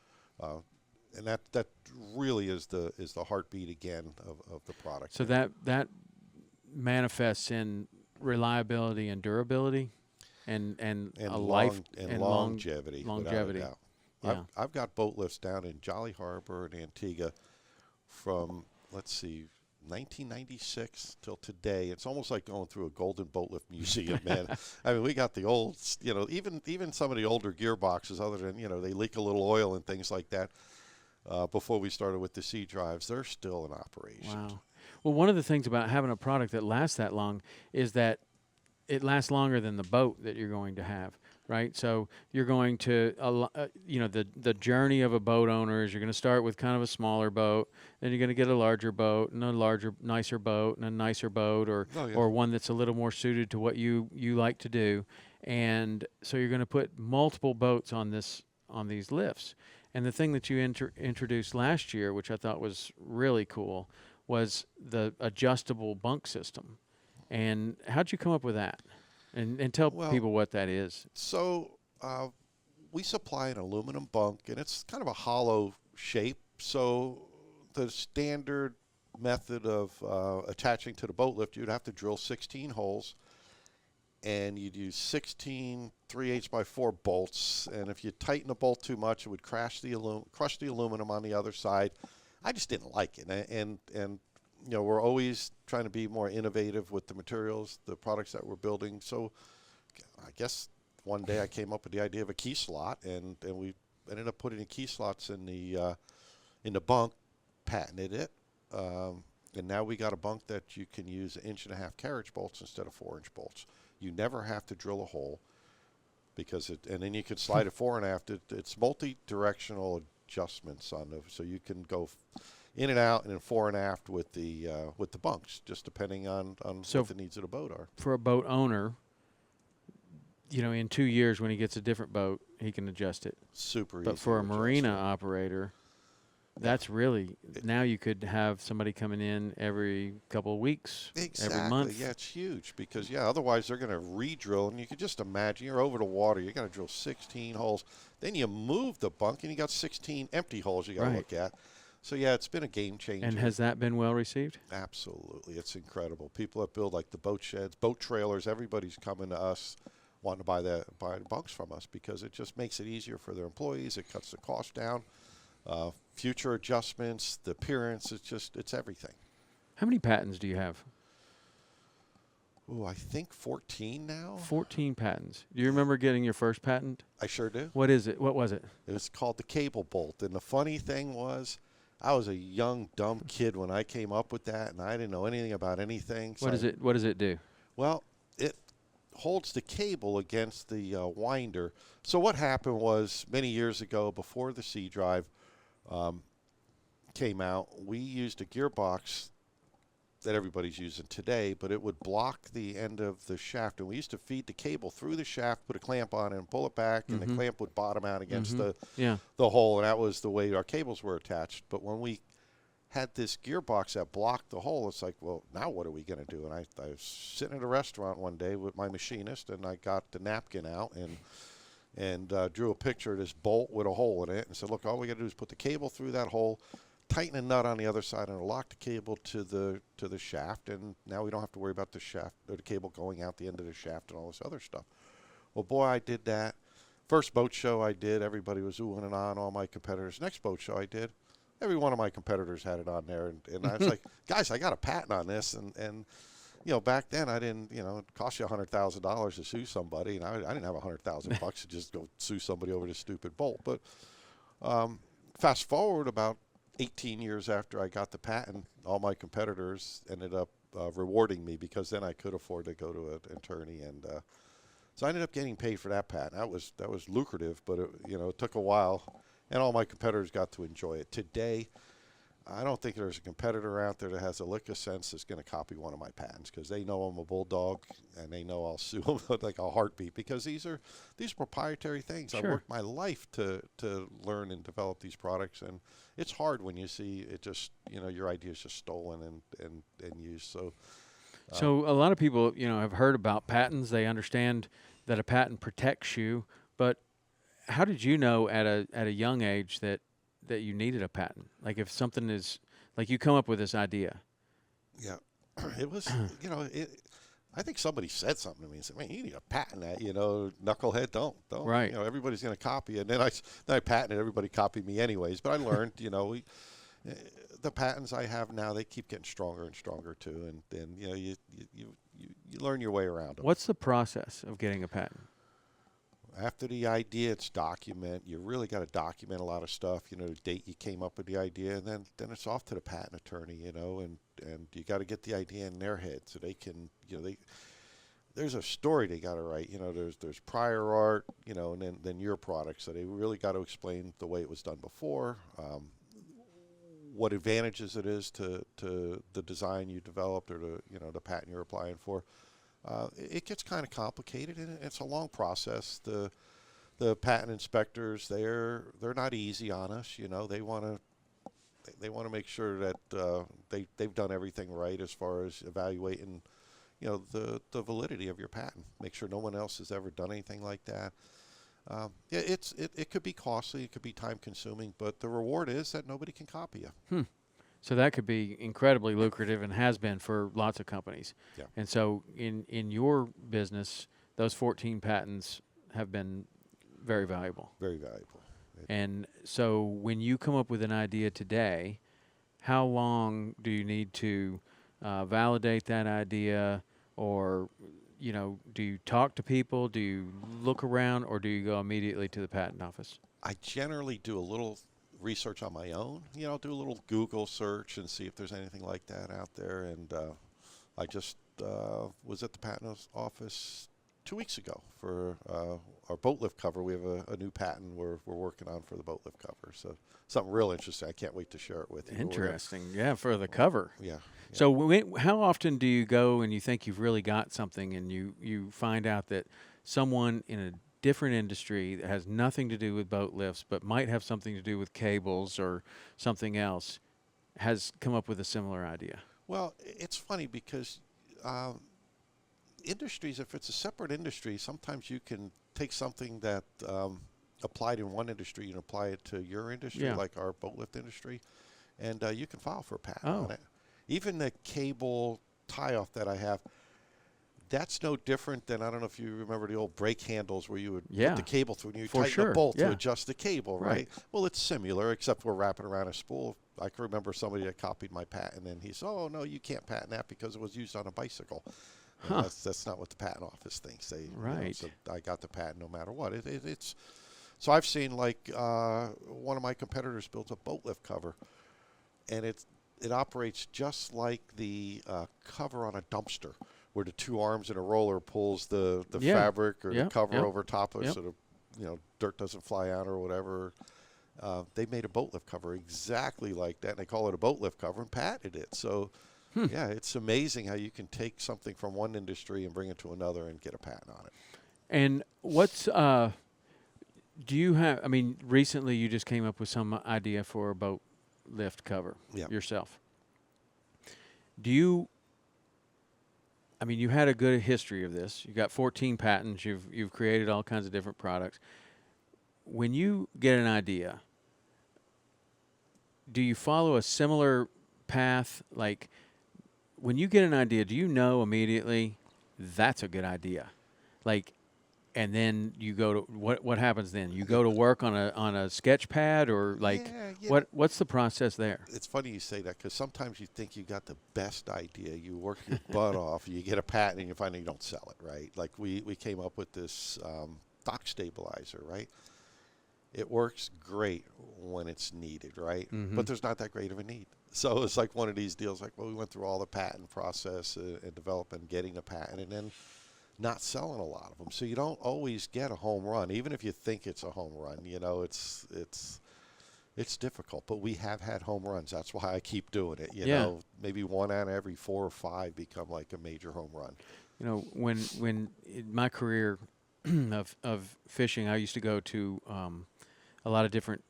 And that really is the heartbeat again of the product. So that manifests in reliability and durability, and longevity. Longevity. Yeah. I've got boat lifts down in Jolly Harbor and Antigua from 1996 till today. It's almost like going through a Golden Boat Lift museum, man. I mean, we got the old, even some of the older gearboxes, other than they leak a little oil and things like that. Before we started with the C drives, they're still in operation. Wow. Well, one of the things about having a product that lasts that long is that it lasts longer than the boat that you're going to have, right? So you're going to, the journey of a boat owner is you're going to start with kind of a smaller boat, then you're going to get a larger boat, and a larger, nicer boat, and a nicer boat, or one that's a little more suited to what you like to do. And so you're going to put multiple boats on these lifts. And the thing that you introduced last year, which I thought was really cool, was the adjustable bunk system. And how'd you come up with that? And tell people what that is. So we supply an aluminum bunk, and it's kind of a hollow shape. So the standard method of attaching to the boat lift, you'd have to drill 16 holes, and you'd use 16 3/8 by 4 bolts, and if you tighten the bolt too much, it would crush the aluminum on the other side. I just didn't like it, and we're always trying to be more innovative with the materials, the products that we're building. So I guess one day I came up with the idea of a key slot, and we ended up putting the key slots in the bunk, patented it, and now we got a bunk that you can use 1.5-inch carriage bolts instead of 4-inch bolts. You never have to drill a hole, and then you can slide it 4.5. It's multi-directional adjustments so you can go in and out and then 4.5 with the bunks, just depending on what the needs of the boat are. For a boat owner, in 2 years when he gets a different boat, he can adjust it. Super easy. But for a marina operator, That's really, now you could have somebody coming in every couple of weeks, Exactly. every month. Yeah, it's huge because otherwise they're going to re-drill, and you can just imagine you're over the water. You got to drill 16 holes. Then you move the bunk, and you got 16 empty holes you got to Right. look at. So yeah, it's been a game changer. And has that been well received? Absolutely, it's incredible. People that build like the boat sheds, boat trailers, everybody's coming to us wanting to buy the bunks from us because it just makes it easier for their employees. It cuts the cost down. Future adjustments, the appearance, it's everything. How many patents do you have? Oh, I think 14 now. 14 patents. Do you remember getting your first patent? I sure do. What is it? What was it? It was called the cable bolt. And the funny thing was, I was a young, dumb kid when I came up with that, and I didn't know anything about anything. So What does it do? Well, it holds the cable against the winder. So what happened was many years ago, before the C drive came out, we used a gearbox that everybody's using today, but it would block the end of the shaft. And we used to feed the cable through the shaft, put a clamp on it, and pull it back, and the clamp would bottom out against the hole, and that was the way our cables were attached. But when we had this gearbox that blocked the hole, it's like, well, now what are we going to do? And I was sitting at a restaurant one day with my machinist, and I got the napkin out and drew a picture of this bolt with a hole in it and said, look, all we got to do is put the cable through that hole, tighten a nut on the other side, and lock the cable to the shaft, and now we don't have to worry about the shaft or the cable going out the end of the shaft and all this other stuff. Well, boy, I did that. First boat show I did, everybody was oohing and ahhing, all my competitors. Next boat show I did, every one of my competitors had it on there, and I was like, guys, I got a patent on this, and back then I didn't, it cost you $100,000 to sue somebody, and I didn't have $100,000 to just go sue somebody over this stupid bolt. But fast forward about 18 years after I got the patent, all my competitors ended up rewarding me because then I could afford to go to an attorney, and so I ended up getting paid for that patent. That was lucrative, but it took a while, and all my competitors got to enjoy it. Today, I don't think there's a competitor out there that has a lick of sense that's going to copy one of my patents because they know I'm a bulldog and they know I'll sue them like a heartbeat because these are proprietary things. Sure. I worked my life to learn and develop these products, and it's hard when you see it just, your idea is just stolen and used. So a lot of people, have heard about patents. They understand that a patent protects you, but how did you know at a young age that you needed a patent? Like if something is, like you come up with this idea. Yeah, it was, I think somebody said something to me and said, man, you need a patent that, knucklehead, don't. Right. Everybody's going to copy it. And then I patented, everybody copied me anyways. But I learned, the patents I have now, they keep getting stronger and stronger too. And you learn your way around them. What's the process of getting a patent? After the idea, it's document. You really got to document a lot of stuff. The date you came up with the idea, and then it's off to the patent attorney. And you got to get the idea in their head so they can. There's a story they got to write. There's prior art. And then your product. So they really got to explain the way it was done before. What advantages it is to the design you developed or the patent you're applying for. It gets kind of complicated, and it's a long process. The patent inspectors, they're not easy on us. They want to make sure that they've done everything right as far as evaluating, the validity of your patent. Make sure no one else has ever done anything like that. It could be costly, it could be time consuming, but the reward is that nobody can copy you. So that could be incredibly lucrative and has been for lots of companies. Yeah. And so in your business, those 14 patents have been very valuable. Very valuable. And so when you come up with an idea today, how long do you need to validate that idea? Or, do you talk to people? Do you look around? Or do you go immediately to the patent office? I generally do a little research on my own. Do a little Google search and see if there's anything like that out there. And I just was at the patent office 2 weeks ago for our boat lift cover. We have a new patent we're working on for the boat lift cover. So something real interesting. I can't wait to share it with you. Interesting. Yeah, for the cover. Yeah. So how often do you go and you think you've really got something and you find out that someone in a different industry that has nothing to do with boat lifts, but might have something to do with cables or something else, has come up with a similar idea? Well, it's funny because industries, if it's a separate industry, sometimes you can take something that applied in one industry and apply it to your industry, Yeah. like our boat lift industry, and you can file for a patent Oh. on it. Even the cable tie-off that I have, that's no different than, I don't know if you remember the old brake handles where you would Yeah. put the cable through and you For tighten sure. a bolt Yeah. to adjust the cable, right? Well, it's similar, except we're wrapping around a spool. I can remember somebody that copied my patent, and he said, "Oh, no, you can't patent that because it was used on a bicycle." And Huh. that's not what the patent office thinks. They, Right. so I got the patent no matter what. It's so I've seen, like, one of my competitors built a boat lift cover, and it operates just like the cover on a dumpster, where the two arms in a roller pulls the Yeah. fabric or the Yep, cover yep, over top of it, yep. so the dirt doesn't fly out or whatever. They made a boat lift cover exactly like that, and they call it a boat lift cover and patented it. So, yeah, it's amazing how you can take something from one industry and bring it to another and get a patent on it. And what's do you have? I mean, recently you just came up with some idea for a boat lift cover yourself. Do you? I mean, you had a good history of this. You got 14 patents. You've created all kinds of different products. When you get an idea, do you follow a similar path? Like, when you get an idea, do you know immediately that's a good idea? Like, and then you go to what happens then? You go to work on a sketch pad, or like what's the process there? It's funny you say that, because sometimes you think you got the best idea, you work your butt off, you get a patent, and you find you don't sell it, right? Like we came up with this dock stabilizer, right? It works great when it's needed, right? But there's not that great of a need. So it's like one of these deals, like, well, we went through all the patent process and development, getting the patent, and then not selling a lot of them. So you don't always get a home run, even if you think it's a home run. It's difficult, but we have had home runs. That's why I keep doing it. You know, maybe one out of every 4 or 5 become like a major home run. You know, when in my career of fishing, I used to go to a lot of different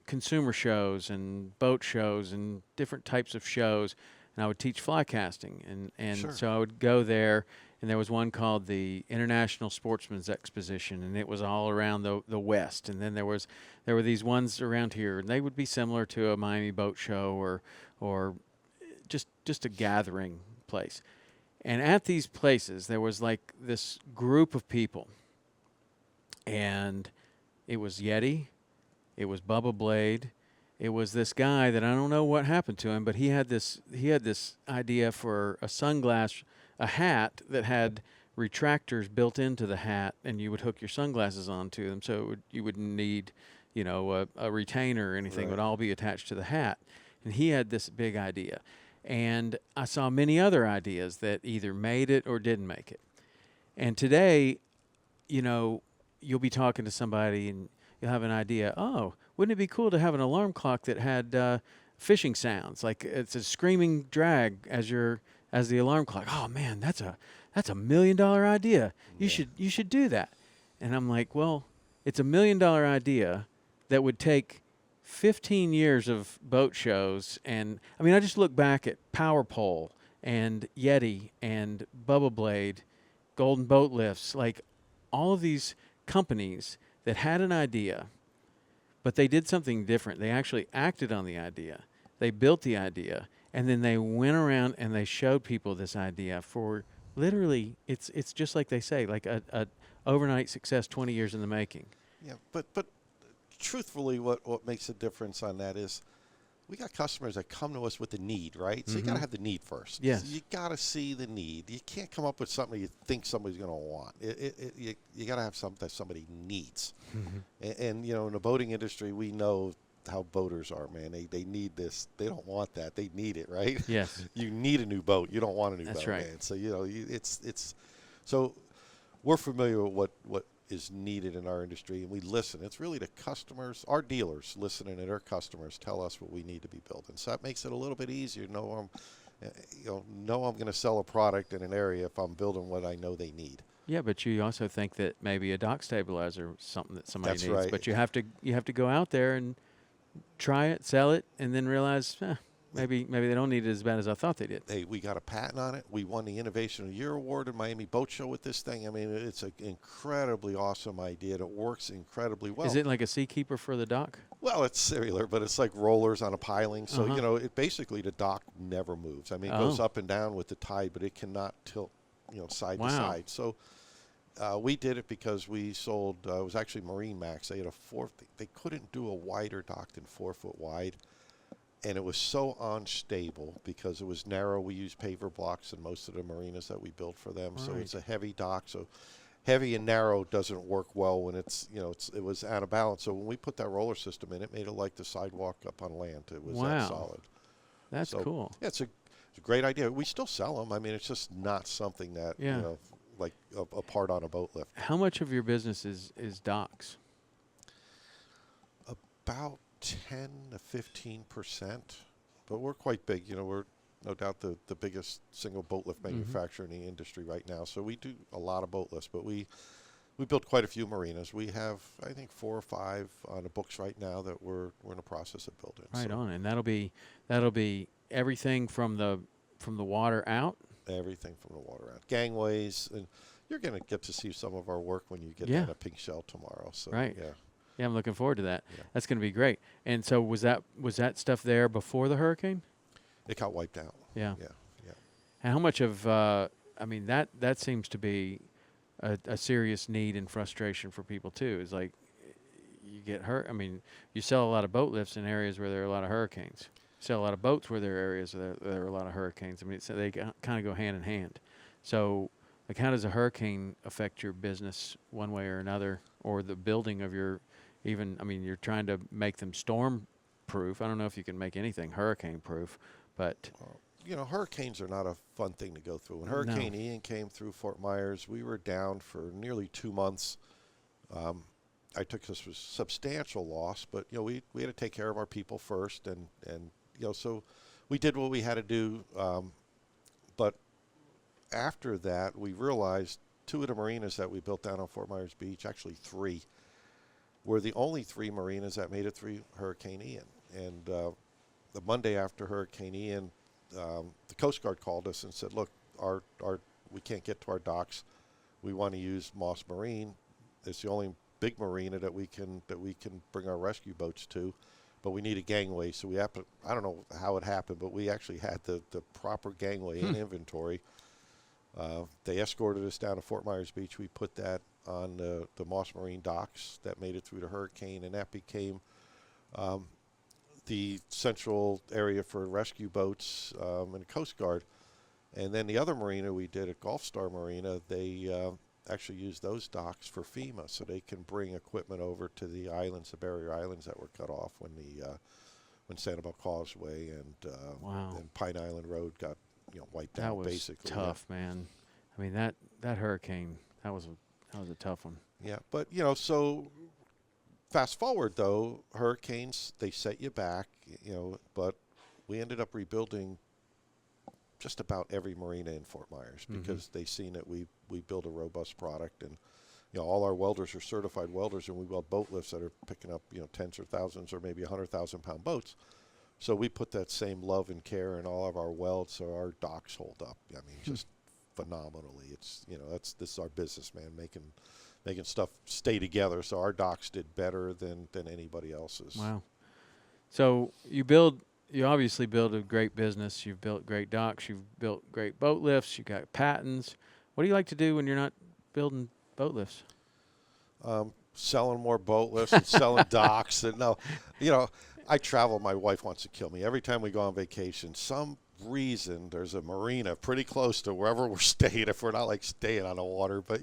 consumer shows and boat shows and different types of shows, and I would teach fly casting, and so I would go there. And there was one called the International Sportsman's Exposition, and it was all around the West. And then there were these ones around here, and they would be similar to a Miami Boat Show or just a gathering place. And at these places, there was like this group of people, and it was Yeti, it was Bubba Blade, it was this guy that I don't know what happened to him, but he had this idea for a hat that had retractors built into the hat, and you would hook your sunglasses onto them, so you wouldn't need, a retainer or anything. It would all be attached to the hat. And he had this big idea. And I saw many other ideas that either made it or didn't make it. And today, you'll be talking to somebody and you'll have an idea. Oh, wouldn't it be cool to have an alarm clock that had fishing sounds? Like it's a screaming drag as the alarm clock. Oh man, that's a $1 million idea. You should do that. And I'm like, well, it's $1 million idea that would take 15 years of boat shows. And I mean, I just look back at Power Pole and Yeti and Bubba Blade, Golden Boat Lifts, like all of these companies that had an idea, but they did something different. They actually acted on the idea. They built the idea. And then they went around and they showed people this idea for literally, it's just like they say, like a overnight success, 20 years in the making. Yeah, but truthfully, what makes a difference on that is we got customers that come to us with a need, right? So you got to have the need first. Yes. So you got to see the need. You can't come up with something you think somebody's going to want. You got to have something that somebody needs. And in the boating industry, we know how boaters are, man. They need this. They don't want that. They need it, right? Yes. You need a new boat. You don't want a new That's boat, right. man. So it's so we're familiar with what is needed in our industry, and we listen. It's really the customers, our dealers, listening to their customers tell us what we need to be building. So that makes it a little bit easier to know I'm going to sell a product in an area if I'm building what I know they need. Yeah, but you also think that maybe a dock stabilizer is something that somebody That's needs. right. But you have to go out there and try it, sell it, and then realize maybe they don't need it as bad as I thought they did. Hey, we got a patent on it. We won the Innovation of the Year award at Miami Boat Show with this thing. I mean, it's an incredibly awesome idea. It works incredibly well. Is it like a seakeeper for the dock? Well, it's similar, but it's like rollers on a piling. So, Uh-huh. it basically the dock never moves. I mean, it goes up and down with the tide, but it cannot tilt, side to Wow. side. So we did it because we sold, it was actually Marine Max. They had they couldn't do a wider dock than 4 foot wide. And it was so unstable because it was narrow. We used paver blocks in most of the marinas that we built for them. So it's a heavy dock. So heavy and narrow doesn't work well when it was out of balance. So when we put that roller system in, it made it like the sidewalk up on land. It was that solid. That's cool. Yeah, it's a great idea. We still sell them. I mean, it's just not something that, like a part on a boat lift. How much of your business is docks? About 10 to 15%, but we're quite big. We're no doubt the biggest single boat lift manufacturer in the industry right now. So we do a lot of boat lifts, but we built quite a few marinas. We have, I think, 4 or 5 on the books right now that we're in the process of building. Right on, and that'll be everything from the water out. Everything from the water out, gangways, and you're going to get to see some of our work when you get down to Pink Shell tomorrow. So right. Yeah. Yeah, I'm looking forward to that. Yeah. That's going to be great. And so was that stuff there before the hurricane? It got wiped out. Yeah. Yeah. And how much of that seems to be a serious need and frustration for people too. Is like you get hurt. I mean, you sell a lot of boat lifts in areas where there are a lot of hurricanes. You sell a lot of boats where there are areas where there are a lot of hurricanes. I mean, they kind of go hand in hand. So, like, how does a hurricane affect your business one way or another, or the building of your you're trying to make them storm proof. I don't know if you can make anything hurricane proof, but hurricanes are not a fun thing to go through. When Hurricane Ian came through Fort Myers, we were down for nearly 2 months. I took this with substantial loss, but we had to take care of our people first, and so we did what we had to do. But after that, we realized 2 of the marinas that we built down on Fort Myers Beach, actually 3, were the only 3 marinas that made it through Hurricane Ian. And the Monday after Hurricane Ian, the Coast Guard called us and said, "Look, we can't get to our docks. We want to use Moss Marine. It's the only big marina that we can bring our rescue boats to, but we need a gangway." So I don't know how it happened, but we actually had the proper gangway in inventory. They escorted us down to Fort Myers Beach. We put that on the Moss Marine docks that made it through the hurricane, and that became the central area for rescue boats and the Coast Guard. And then the other marina we did at Gulf Star Marina, they actually used those docks for FEMA, so they can bring equipment over to the islands, the barrier islands that were cut off when Sanibel Causeway and Pine Island Road got wiped out. That was basically tough, man. I mean that hurricane, that was a tough one. Yeah, but so fast forward though, hurricanes, they set you back, but we ended up rebuilding just about every marina in Fort Myers because they seen that we build a robust product, and all our welders are certified welders, and we weld boat lifts that are picking up tens or thousands or maybe 100,000-pound boats. So we put that same love and care in all of our welds, so our docks hold up. I mean, just phenomenally. It's this is our business, man, making stuff stay together. So our docks did better than anybody else's. Wow. So you obviously build a great business. You've built great docks. You've built great boat lifts. You got patents. What do you like to do when you're not building boat lifts? Selling more boat lifts and selling docks. And I travel. My wife wants to kill me. Every time we go on vacation, some reason there's a marina pretty close to wherever we're staying, if we're not like staying on the water. But,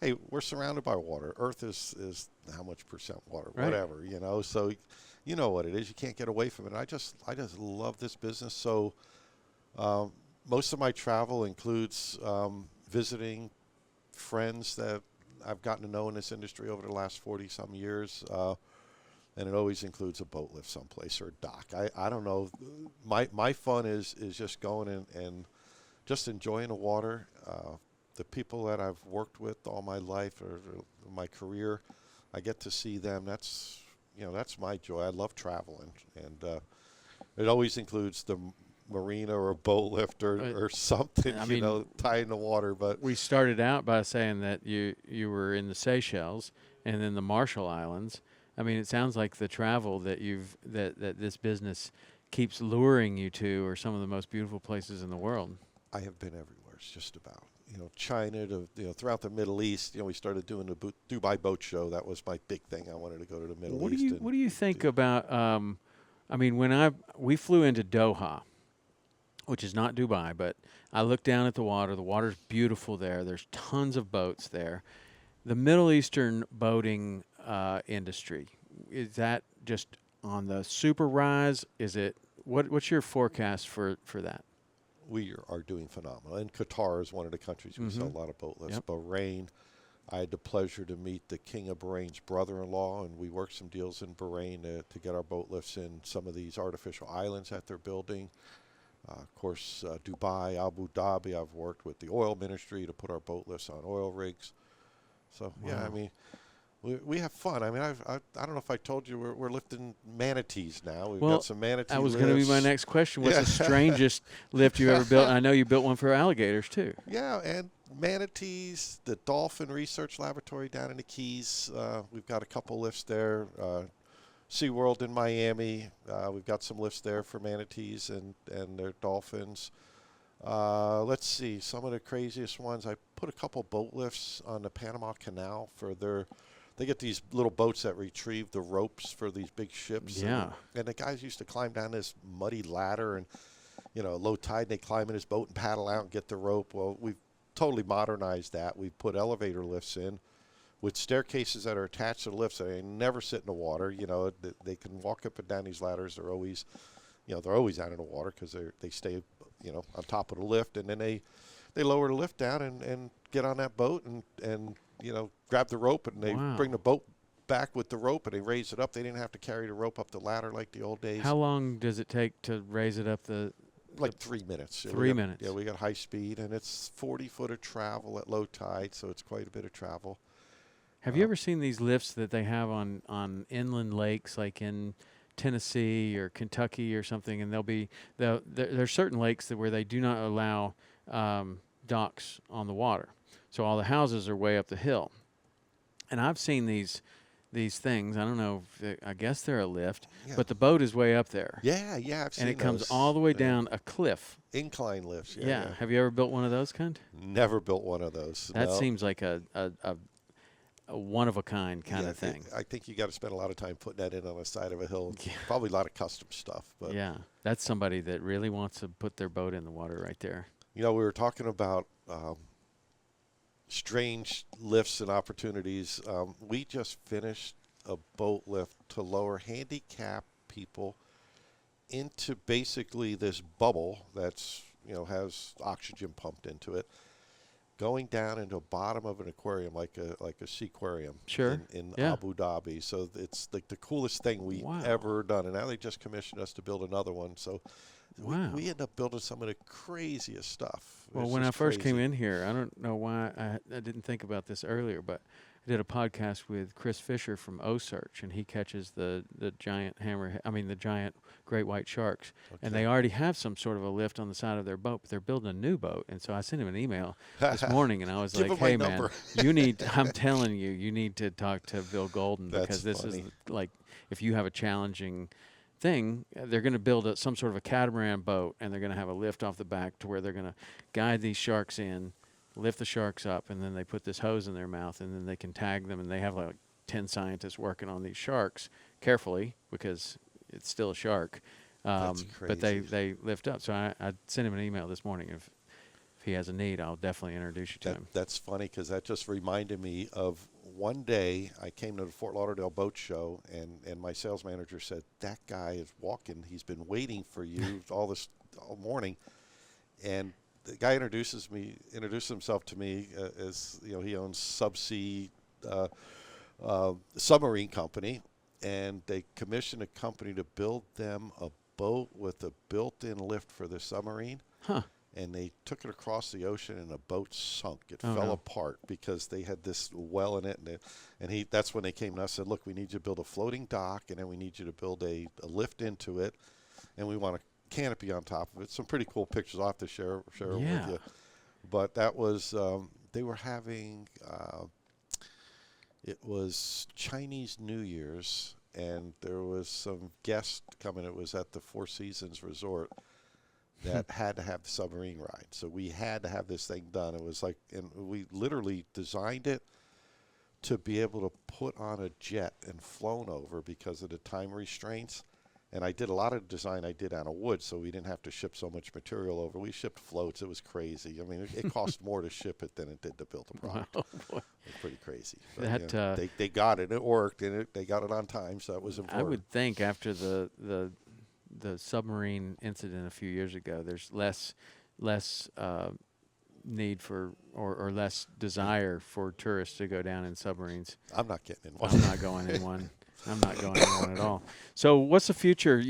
hey, we're surrounded by water. Earth is how much percent water, right. Whatever, So you know what it is. You can't get away from it. I just love this business. So most of my travel includes visiting friends that I've gotten to know in this industry over the last 40-some years. And it always includes a boat lift someplace or a dock. I don't know. My fun is just going and just enjoying the water. the people that I've worked with all my life or my career, I get to see them. That's that's my joy. I love traveling, and it always includes the marina or a boat lift or something, I mean, tied in the water. But we started out by saying that you were in the Seychelles and then the Marshall Islands. I mean, it sounds like the travel that that this business keeps luring you to are some of the most beautiful places in the world. I have been everywhere. It's just about China to throughout the Middle East. We started doing the Dubai boat show. That was my big thing. I wanted to go to the Middle East. What do you think about? I mean, when we flew into Doha, which is not Dubai, but I looked down at the water. The water's beautiful there. There's tons of boats there. The Middle Eastern boating industry, is that just on the super rise? Is it what's your forecast for that? We are doing phenomenal. And Qatar is one of the countries we sell a lot of boat lifts. Yep. Bahrain, I had the pleasure to meet the King of Bahrain's brother-in-law, and we worked some deals in Bahrain to get our boat lifts in some of these artificial islands that they're building. Of course, Dubai, Abu Dhabi, I've worked with the oil ministry to put our boat lifts on oil rigs. So, yeah, I mean, we have fun. I mean, I don't know if I told you, we're lifting manatees now. We've got some manatee that was lifts. going to be my next question. What's the strangest lift you ever built? I know you built one for alligators, too. Yeah, and manatees, the Dolphin Research Laboratory down in the Keys. We've got a couple lifts there. SeaWorld in Miami, we've got some lifts there for manatees and their dolphins. Let's see, some of the craziest ones. I put a couple boat lifts on the Panama Canal for they get these little boats that retrieve the ropes for these big ships. Yeah. And the guys used to climb down this muddy ladder and, low tide, and they climb in his boat and paddle out and get the rope. Well, we've totally modernized that. We've put elevator lifts in with staircases that are attached to the lifts. So they never sit in the water. They can walk up and down these ladders. They're always, they're always out in the water because they stay, on top of the lift. And then they lower the lift down and get on that boat and grab the rope, and they bring the boat back with the rope, and they raise it up. They didn't have to carry the rope up the ladder like the old days. How long does it take to raise it up like 3 minutes. 3 minutes. Yeah, we got high speed, and it's 40 foot of travel at low tide, so it's quite a bit of travel. Have you ever seen these lifts that they have on inland lakes, like in Tennessee or Kentucky or something? And there's certain lakes where they do not allow docks on the water, so all the houses are way up the hill. And I've seen these things. I don't know. I guess they're a lift, but the boat is way up there. Yeah, I've seen and it comes those. all the way down a cliff. Incline lifts. Yeah. Have you ever built one of those kind? Never built one of those. That no. seems like a one of a kind of thing. I think you got to spend a lot of time putting that in on the side of a hill. Probably a lot of custom stuff. But yeah, that's somebody that really wants to put their boat in the water right there. We were talking about strange lifts and opportunities. We just finished a boat lift to lower handicapped people into basically this bubble that's has oxygen pumped into it, going down into the bottom of an aquarium like a seaquarium in Abu Dhabi. So it's like the coolest thing we've ever done. And now they just commissioned us to build another one. So we end up building some of the craziest stuff. Well, when I first came in here, I don't know why I didn't think about this earlier, but I did a podcast with Chris Fisher from O-Search, and he catches the giant the giant great white sharks. Okay. And they already have some sort of a lift on the side of their boat, but they're building a new boat. And so I sent him an email this morning, and I was like, hey, man, I'm telling you, you need to talk to Bill Golden because this is like, if you have a challenging thing, they're going to build some sort of a catamaran boat, and they're going to have a lift off the back to where they're going to guide these sharks in, lift the sharks up, and then they put this hose in their mouth, and then they can tag them, and they have like 10 scientists working on these sharks carefully because it's still a shark. That's crazy. But they lift up. So I sent him an email this morning. If he has a need, I'll definitely introduce you to him. That's funny because that just reminded me of one day I came to the Fort Lauderdale Boat Show, and my sales manager said, that guy is walking. He's been waiting for you all morning. And the guy introduced himself to me as he owns Subsea submarine company, and they commissioned a company to build them a boat with a built-in lift for the submarine. Huh. and they took it across the ocean, and a boat sunk. It Oh, fell no. apart because they had this well in it, and that's when they came to us and said, look, we need you to build a floating dock, and then we need you to build a lift into it, and we want a canopy on top of it. Some pretty cool pictures I'll have to share Yeah. with you. But that was, they were having, it was Chinese New Year's, and there was some guests coming. It was at the Four Seasons Resort that had to have the submarine ride. So we had to have this thing done. It was like, and we literally designed it to be able to put on a jet and flown over because of the time restraints. And I did a lot of design I did out of wood, so we didn't have to ship so much material over. We shipped floats. It was crazy. I mean, it cost more to ship it than it did to build the product. Oh, boy. It's pretty crazy. But, That, they got it. It worked, and they got it on time, so that was important. I would think after the submarine incident a few years ago, there's less need for or less desire for tourists to go down in submarines. I'm not getting in one. I'm not going in one. I'm not going in one at all. So what's the future?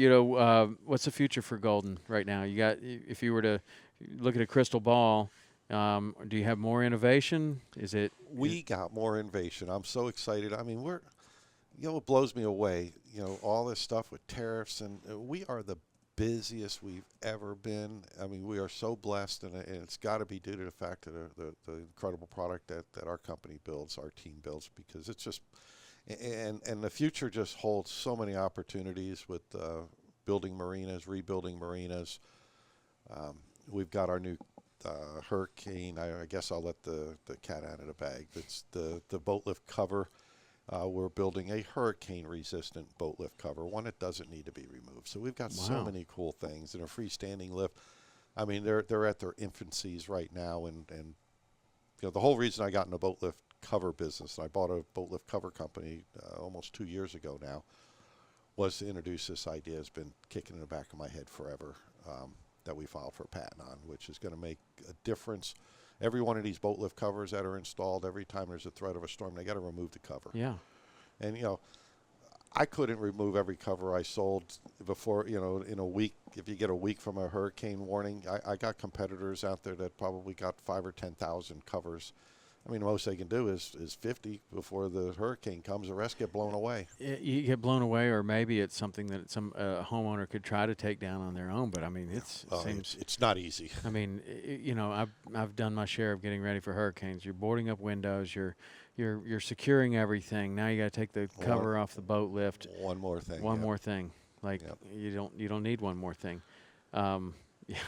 What's the future for Golden right now? You got, if you were to look at a crystal ball, do you have more innovation? We got more innovation. I'm so excited. I mean, it blows me away. All this stuff with tariffs, and we are the busiest we've ever been. I mean, we are so blessed, and it's got to be due to the fact that the incredible product that our company builds, our team builds, because it's just, and the future just holds so many opportunities with building marinas, rebuilding marinas. We've got our new Hurricane. I guess I'll let the cat out of the bag. It's the boat lift cover. We're building a hurricane-resistant boat lift cover, one that doesn't need to be removed. So we've got so many cool things. And a freestanding lift. I mean, they're at their infancies right now, and the whole reason I got in the boat lift cover business, and I bought a boat lift cover company almost 2 years ago now, was to introduce this idea. It's been kicking in the back of my head forever, that we filed for a patent on, which is going to make a difference. Every one of these boat lift covers that are installed, every time there's a threat of a storm, they got to remove the cover. Yeah. And, I couldn't remove every cover I sold before, in a week. If you get a week from a hurricane warning, I got competitors out there that probably got 5,000 or 10,000 covers. I mean, the most they can do is 50 before the hurricane comes. The rest get blown away. You get blown away, or maybe it's something that some homeowner could try to take down on their own. But I mean, it's not easy. I mean, I've done my share of getting ready for hurricanes. You're boarding up windows. You're securing everything. Now you got to take the cover off the boat lift. One more thing. One more thing. Like you don't need one more thing. Yeah.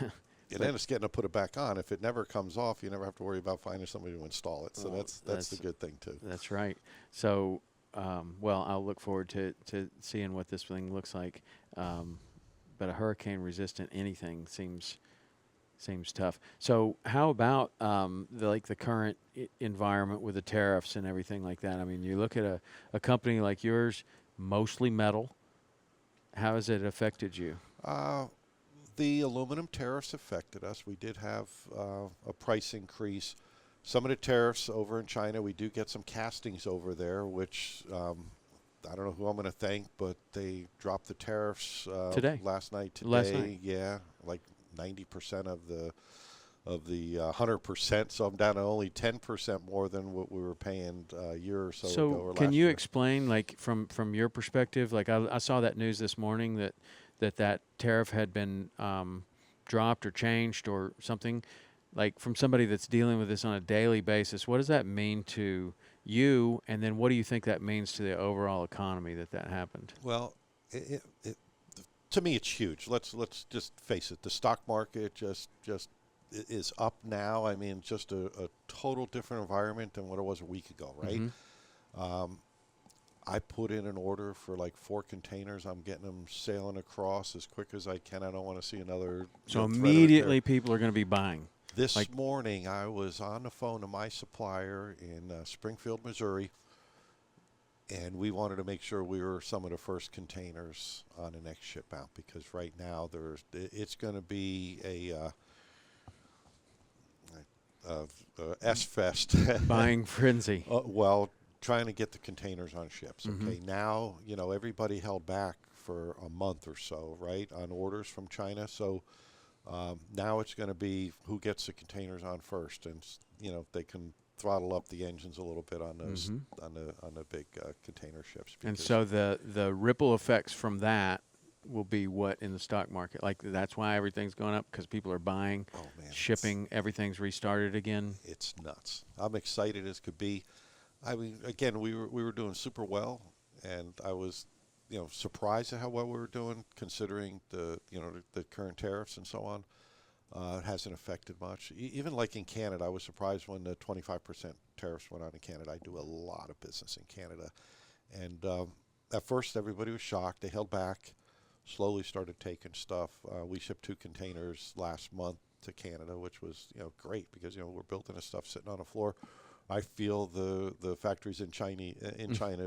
And then it's getting to put it back on. If it never comes off, you never have to worry about finding somebody to install it. So that's the good thing too. That's right. So, I'll look forward to seeing what this thing looks like. But a hurricane-resistant anything seems tough. So, how about the current environment with the tariffs and everything like that? I mean, you look at a company like yours, mostly metal. How has it affected you? The aluminum tariffs affected us. We did have a price increase. Some of the tariffs over in China, we do get some castings over there, which I don't know who I'm going to thank, but they dropped the tariffs last night. Yeah, like 90% of the 100%. So I'm down to only 10% more than what we were paying a year or so ago. So can you explain, like from your perspective? Like I saw that news this morning that tariff had been dropped or changed or something. Like from somebody that's dealing with this on a daily basis, what does that mean to you? And then what do you think that means to the overall economy that happened? Well, to me, it's huge. Let's just face it. The stock market just is up now. I mean, just a total different environment than what it was a week ago, right? Mm-hmm. I put in an order for like 4 containers. I'm getting them sailing across as quick as I can. I don't want to see another. So immediately people are going to be buying. This morning I was on the phone to my supplier in Springfield, Missouri, and we wanted to make sure we were some of the first containers on the next ship out, because right now it's going to be a S-fest. Buying frenzy. Trying to get the containers on ships. Okay, mm-hmm. Now, everybody held back for a month or so, right, on orders from China. So Now it's going to be who gets the containers on first, and they can throttle up the engines a little bit on those on the big container ships. And so the ripple effects from that will be what in the stock market? Like that's why everything's going up because people are buying, shipping, everything's restarted again. It's nuts. I'm excited as could be. I mean, again, we were doing super well, and I was, surprised at how well we were doing considering the current tariffs and so on. It hasn't affected much. Even like in Canada, I was surprised when the 25% tariffs went on in Canada. I do a lot of business in Canada, and at first everybody was shocked. They held back. Slowly started taking stuff. We shipped 2 containers last month to Canada, which was great because we're building this stuff sitting on the floor. I feel the factories in China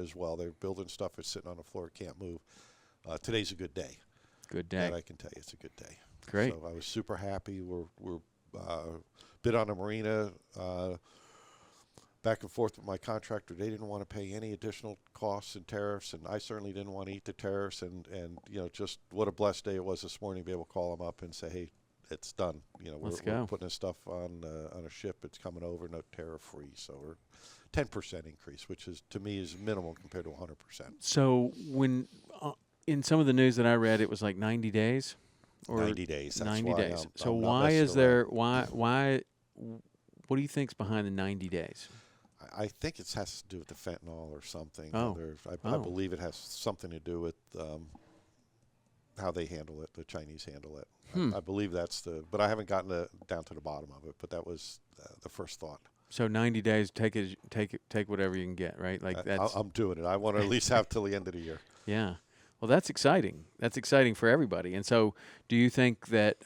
as well. They're building stuff that's sitting on the floor, can't move. Today's a good day. Good day. That I can tell you, it's a good day. Great. So I was super happy. We're bid on the marina. Back and forth with my contractor. They didn't want to pay any additional costs and tariffs, and I certainly didn't want to eat the tariffs. And just what a blessed day it was this morning to be able to call them up and say, hey, it's done. We're putting this stuff on a ship. It's coming over, no tariff free. So we're 10% increase, which is to me is minimal compared to 100%. So when in some of the news that I read, it was like 90 days. Or 90 days. That's 90 why days. So I'm why is there? Why? What do you think's behind the 90 days? I think it has to do with the fentanyl or something. Oh. I believe it has something to do with how they handle it, the Chinese handle it. I believe that's but I haven't gotten down to the bottom of it, but that was the first thought. So 90 days, take whatever you can get, right? Like that's. I'm doing it. I want to at least have till the end of the year. Yeah. Well, that's exciting. That's exciting for everybody. And so do you think that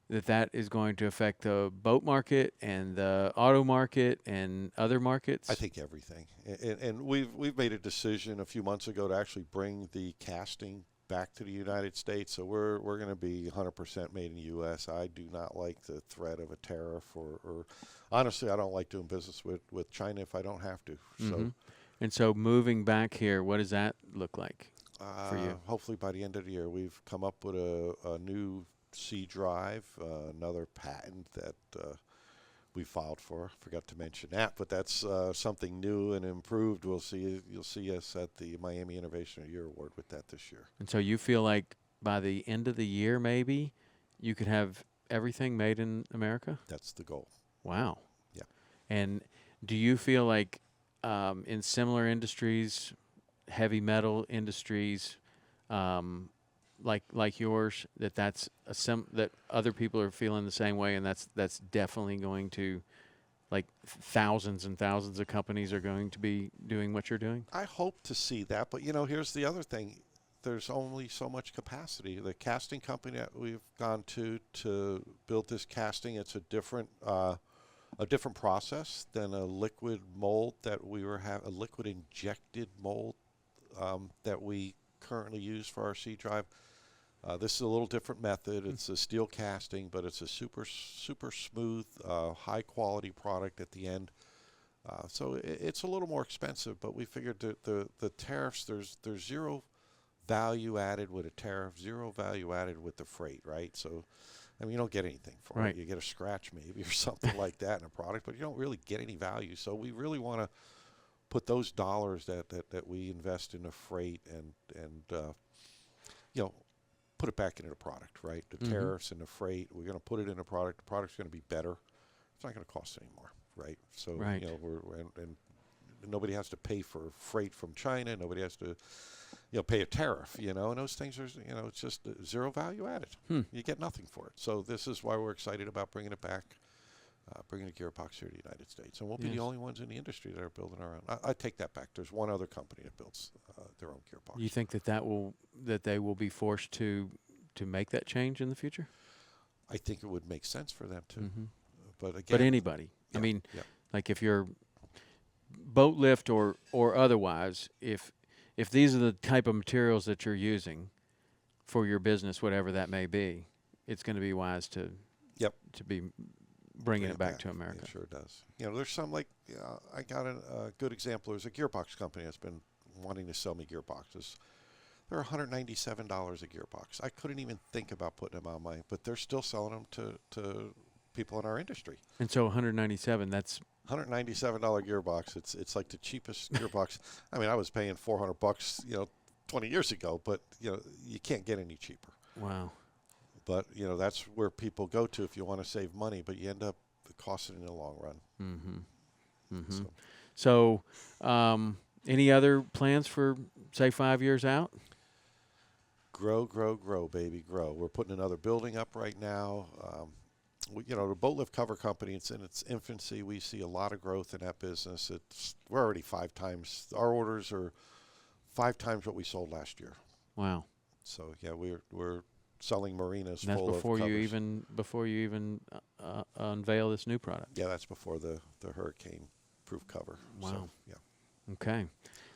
that is going to affect the boat market and the auto market and other markets? I think everything. And we've made a decision a few months ago to actually bring the casting back to the United States. So we're going to be 100% made in the U.S. I do not like the threat of a tariff or honestly, I don't like doing business with China if I don't have to. So. And so moving back here, what does that look like for you? Hopefully by the end of the year, we've come up with a new C drive, another patent that we filed for. Forgot to mention that, but that's something new and improved. You'll see us at the Miami Innovation of the Year Award with that this year. And so you feel like by the end of the year, maybe you could have everything made in America? That's the goal. Wow. Yeah. And do you feel like in similar industries, heavy metal industries, like yours, that's that other people are feeling the same way, and that's definitely going to, like, thousands and thousands of companies are going to be doing what you're doing? I hope to see that, but here's the other thing. There's only so much capacity. The casting company that we've gone to build this casting, it's a different process than a liquid mold that a liquid injected mold that we currently use for our C drive. This is a little different method. It's a steel casting, but it's a super smooth, high quality product at the end. So it's a little more expensive, but we figured the tariffs, there's zero value added with a tariff, zero value added with the freight, right? So, I mean, you don't get anything for it. You get a scratch maybe or something like that in a product, but you don't really get any value. So we really want to put those dollars that we invest in the freight and put it back into the product, right? The tariffs and the freight, we're going to put it in a product. The product's going to be better. It's not going to cost anymore, right? So, and nobody has to pay for freight from China. Nobody has to, pay a tariff, and those things are, it's just zero value added. You get nothing for it. So this is why we're excited about bringing it back, bringing the gearbox here to the United States. And we'll be the only ones in the industry that are building our own. I take that back. There's one other company that builds their own gearbox. You think that they will be forced to make that change in the future? I think it would make sense for them to. But again, but anybody. I mean, like if you're boat lift or otherwise, if these are the type of materials that you're using for your business, whatever that may be, it's going to be wise to be bringing it back to America. It sure does. There's some I got a good example. There's a gearbox company that's been wanting to sell me gearboxes. They're $197 a gearbox. I couldn't even think about putting them on but they're still selling them to people in our industry. And so 197, that's $197 gearbox. It's like the cheapest gearbox. I mean, I was paying $400, 20 years ago, but you can't get any cheaper. wow. But that's where people go to if you want to save money, but you end up costing in the long run. Mm-hmm. Mm-hmm. So any other plans for, say, 5 years out? Grow, grow, grow, baby, grow. We're putting another building up right now. The boat lift cover company, it's in its infancy. We see a lot of growth in that business. We're already 5 times. Our orders are 5 times what we sold last year. Wow. So yeah, we're selling marinas And that's full before of covers. before you even unveil this new product. Yeah, that's before the hurricane-proof cover. Wow. So, yeah. Okay.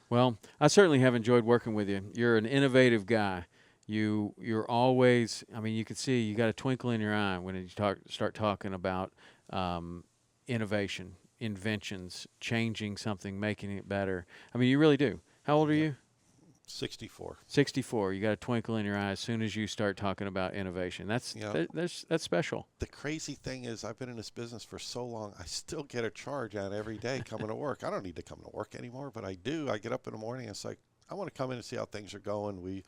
Well, I certainly have enjoyed working with you. You're an innovative guy. You're always, I mean, you can see you got a twinkle in your eye when you start talking about innovation, inventions, changing something, making it better. I mean, you really do. How old are you? 64. 64. You got a twinkle in your eye as soon as you start talking about innovation. That's special. The crazy thing is, I've been in this business for so long, I still get a charge out every day coming to work. I don't need to come to work anymore, but I do. I get up in the morning, it's like, I want to come in and see how things are going. We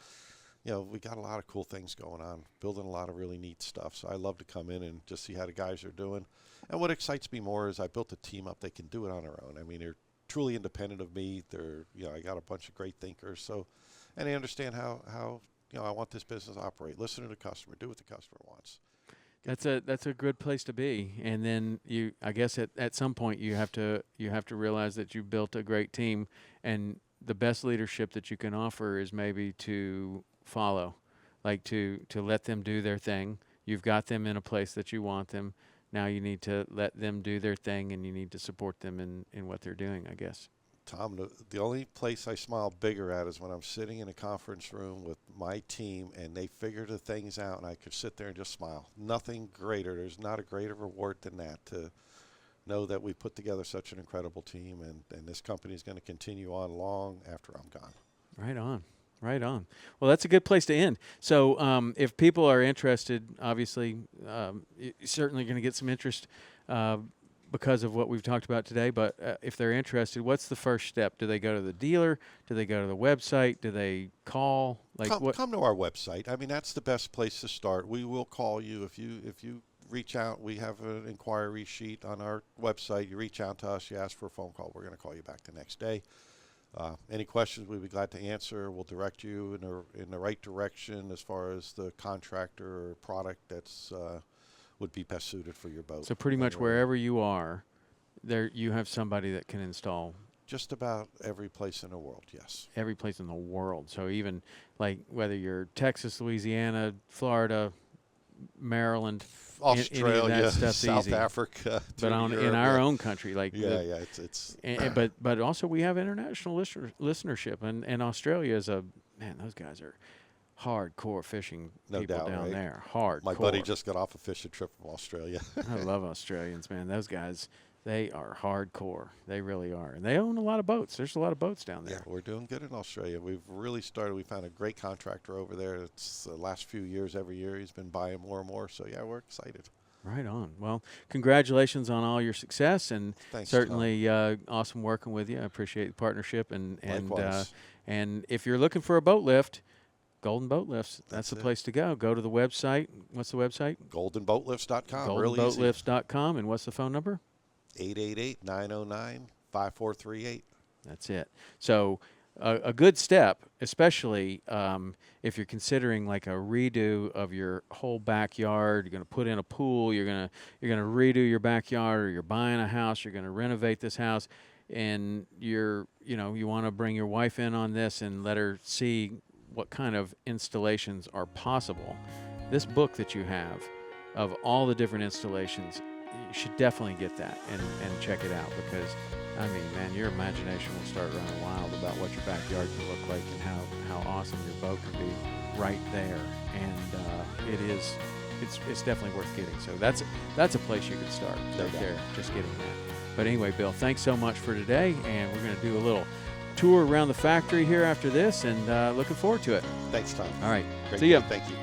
got a lot of cool things going on, building a lot of really neat stuff. So I love to come in and just see how the guys are doing. And what excites me more is I built a team up. They can do it on their own. I mean, they're truly independent of me. I got a bunch of great thinkers. So, and they understand how I want this business to operate. Listen to the customer. Do what the customer wants. That's a good place to be. And then I guess at some point you have to realize that you built a great team, and the best leadership that you can offer is maybe to follow, like to let them do their thing. You've got them in a place that you want them. Now you need to let them do their thing, and you need to support them in what they're doing, I guess. Tom, the only place I smile bigger at is when I'm sitting in a conference room with my team and they figure the things out and I could sit there and just smile. Nothing greater. There's not a greater reward than that, to know that we put together such an incredible team, and this company is going to continue on long after I'm gone. Right on. Right on. Well, that's a good place to end. So if people are interested, obviously, you're certainly going to get some interest because of what we've talked about today. But if they're interested, what's the first step? Do they go to the dealer? Do they go to the website? Do they call? Come to our website. I mean, that's the best place to start. We will call you if you reach out. We have an inquiry sheet on our website. You reach out to us. You ask for a phone call. We're going to call you back the next day. Any questions we'd be glad to answer. We'll direct you in the right direction as far as the contractor or product that's would be best suited for your boat. So pretty much wherever you are, there you have somebody that can install. Just about every place in the world, yes. Every place in the world. So even like whether you're Texas, Louisiana, Florida, Maryland, Australia, stuff's South easy. Africa, but in our own country, like it's. But also we have international listenership, and Australia is those guys are hardcore fishing people down right? there. Hardcore. My buddy just got off a fishing trip from Australia. I love Australians, man. Those guys, they are hardcore. They really are, and they own a lot of boats. There's a lot of boats down there. Yeah, we're doing good in Australia. We've really started. We found a great contractor over there. It's the last few years, every year he's been buying more and more. So yeah, we're excited. Right on. Well, congratulations on all your success, and Thanks, certainly awesome working with you. I appreciate the partnership, and Likewise. And if you're looking for a boat lift, Golden Boat Lifts, that's the it. place to go. Go to the website. What's the website? GoldenBoatLifts.com. GoldenBoatLifts.com. And what's the phone number? 888-909-5438. That's it. So a good step, especially if you're considering like a redo of your whole backyard. You're going to put in a pool. You're going to redo your backyard, or you're buying a house. You're going to renovate this house, and you want to bring your wife in on this and let her see what kind of installations are possible. This book that you have of all the different installations, you should definitely get that and check it out, because I mean, man, your imagination will start running wild about what your backyard can look like and how awesome your boat can be right there. And it's definitely worth getting. So that's a place you could start right there, just getting that. But anyway, Bill, thanks so much for today, and we're going to do a little tour around the factory here after this, and looking forward to it. Thanks, Tom. All right. Great See ya. day. Thank you.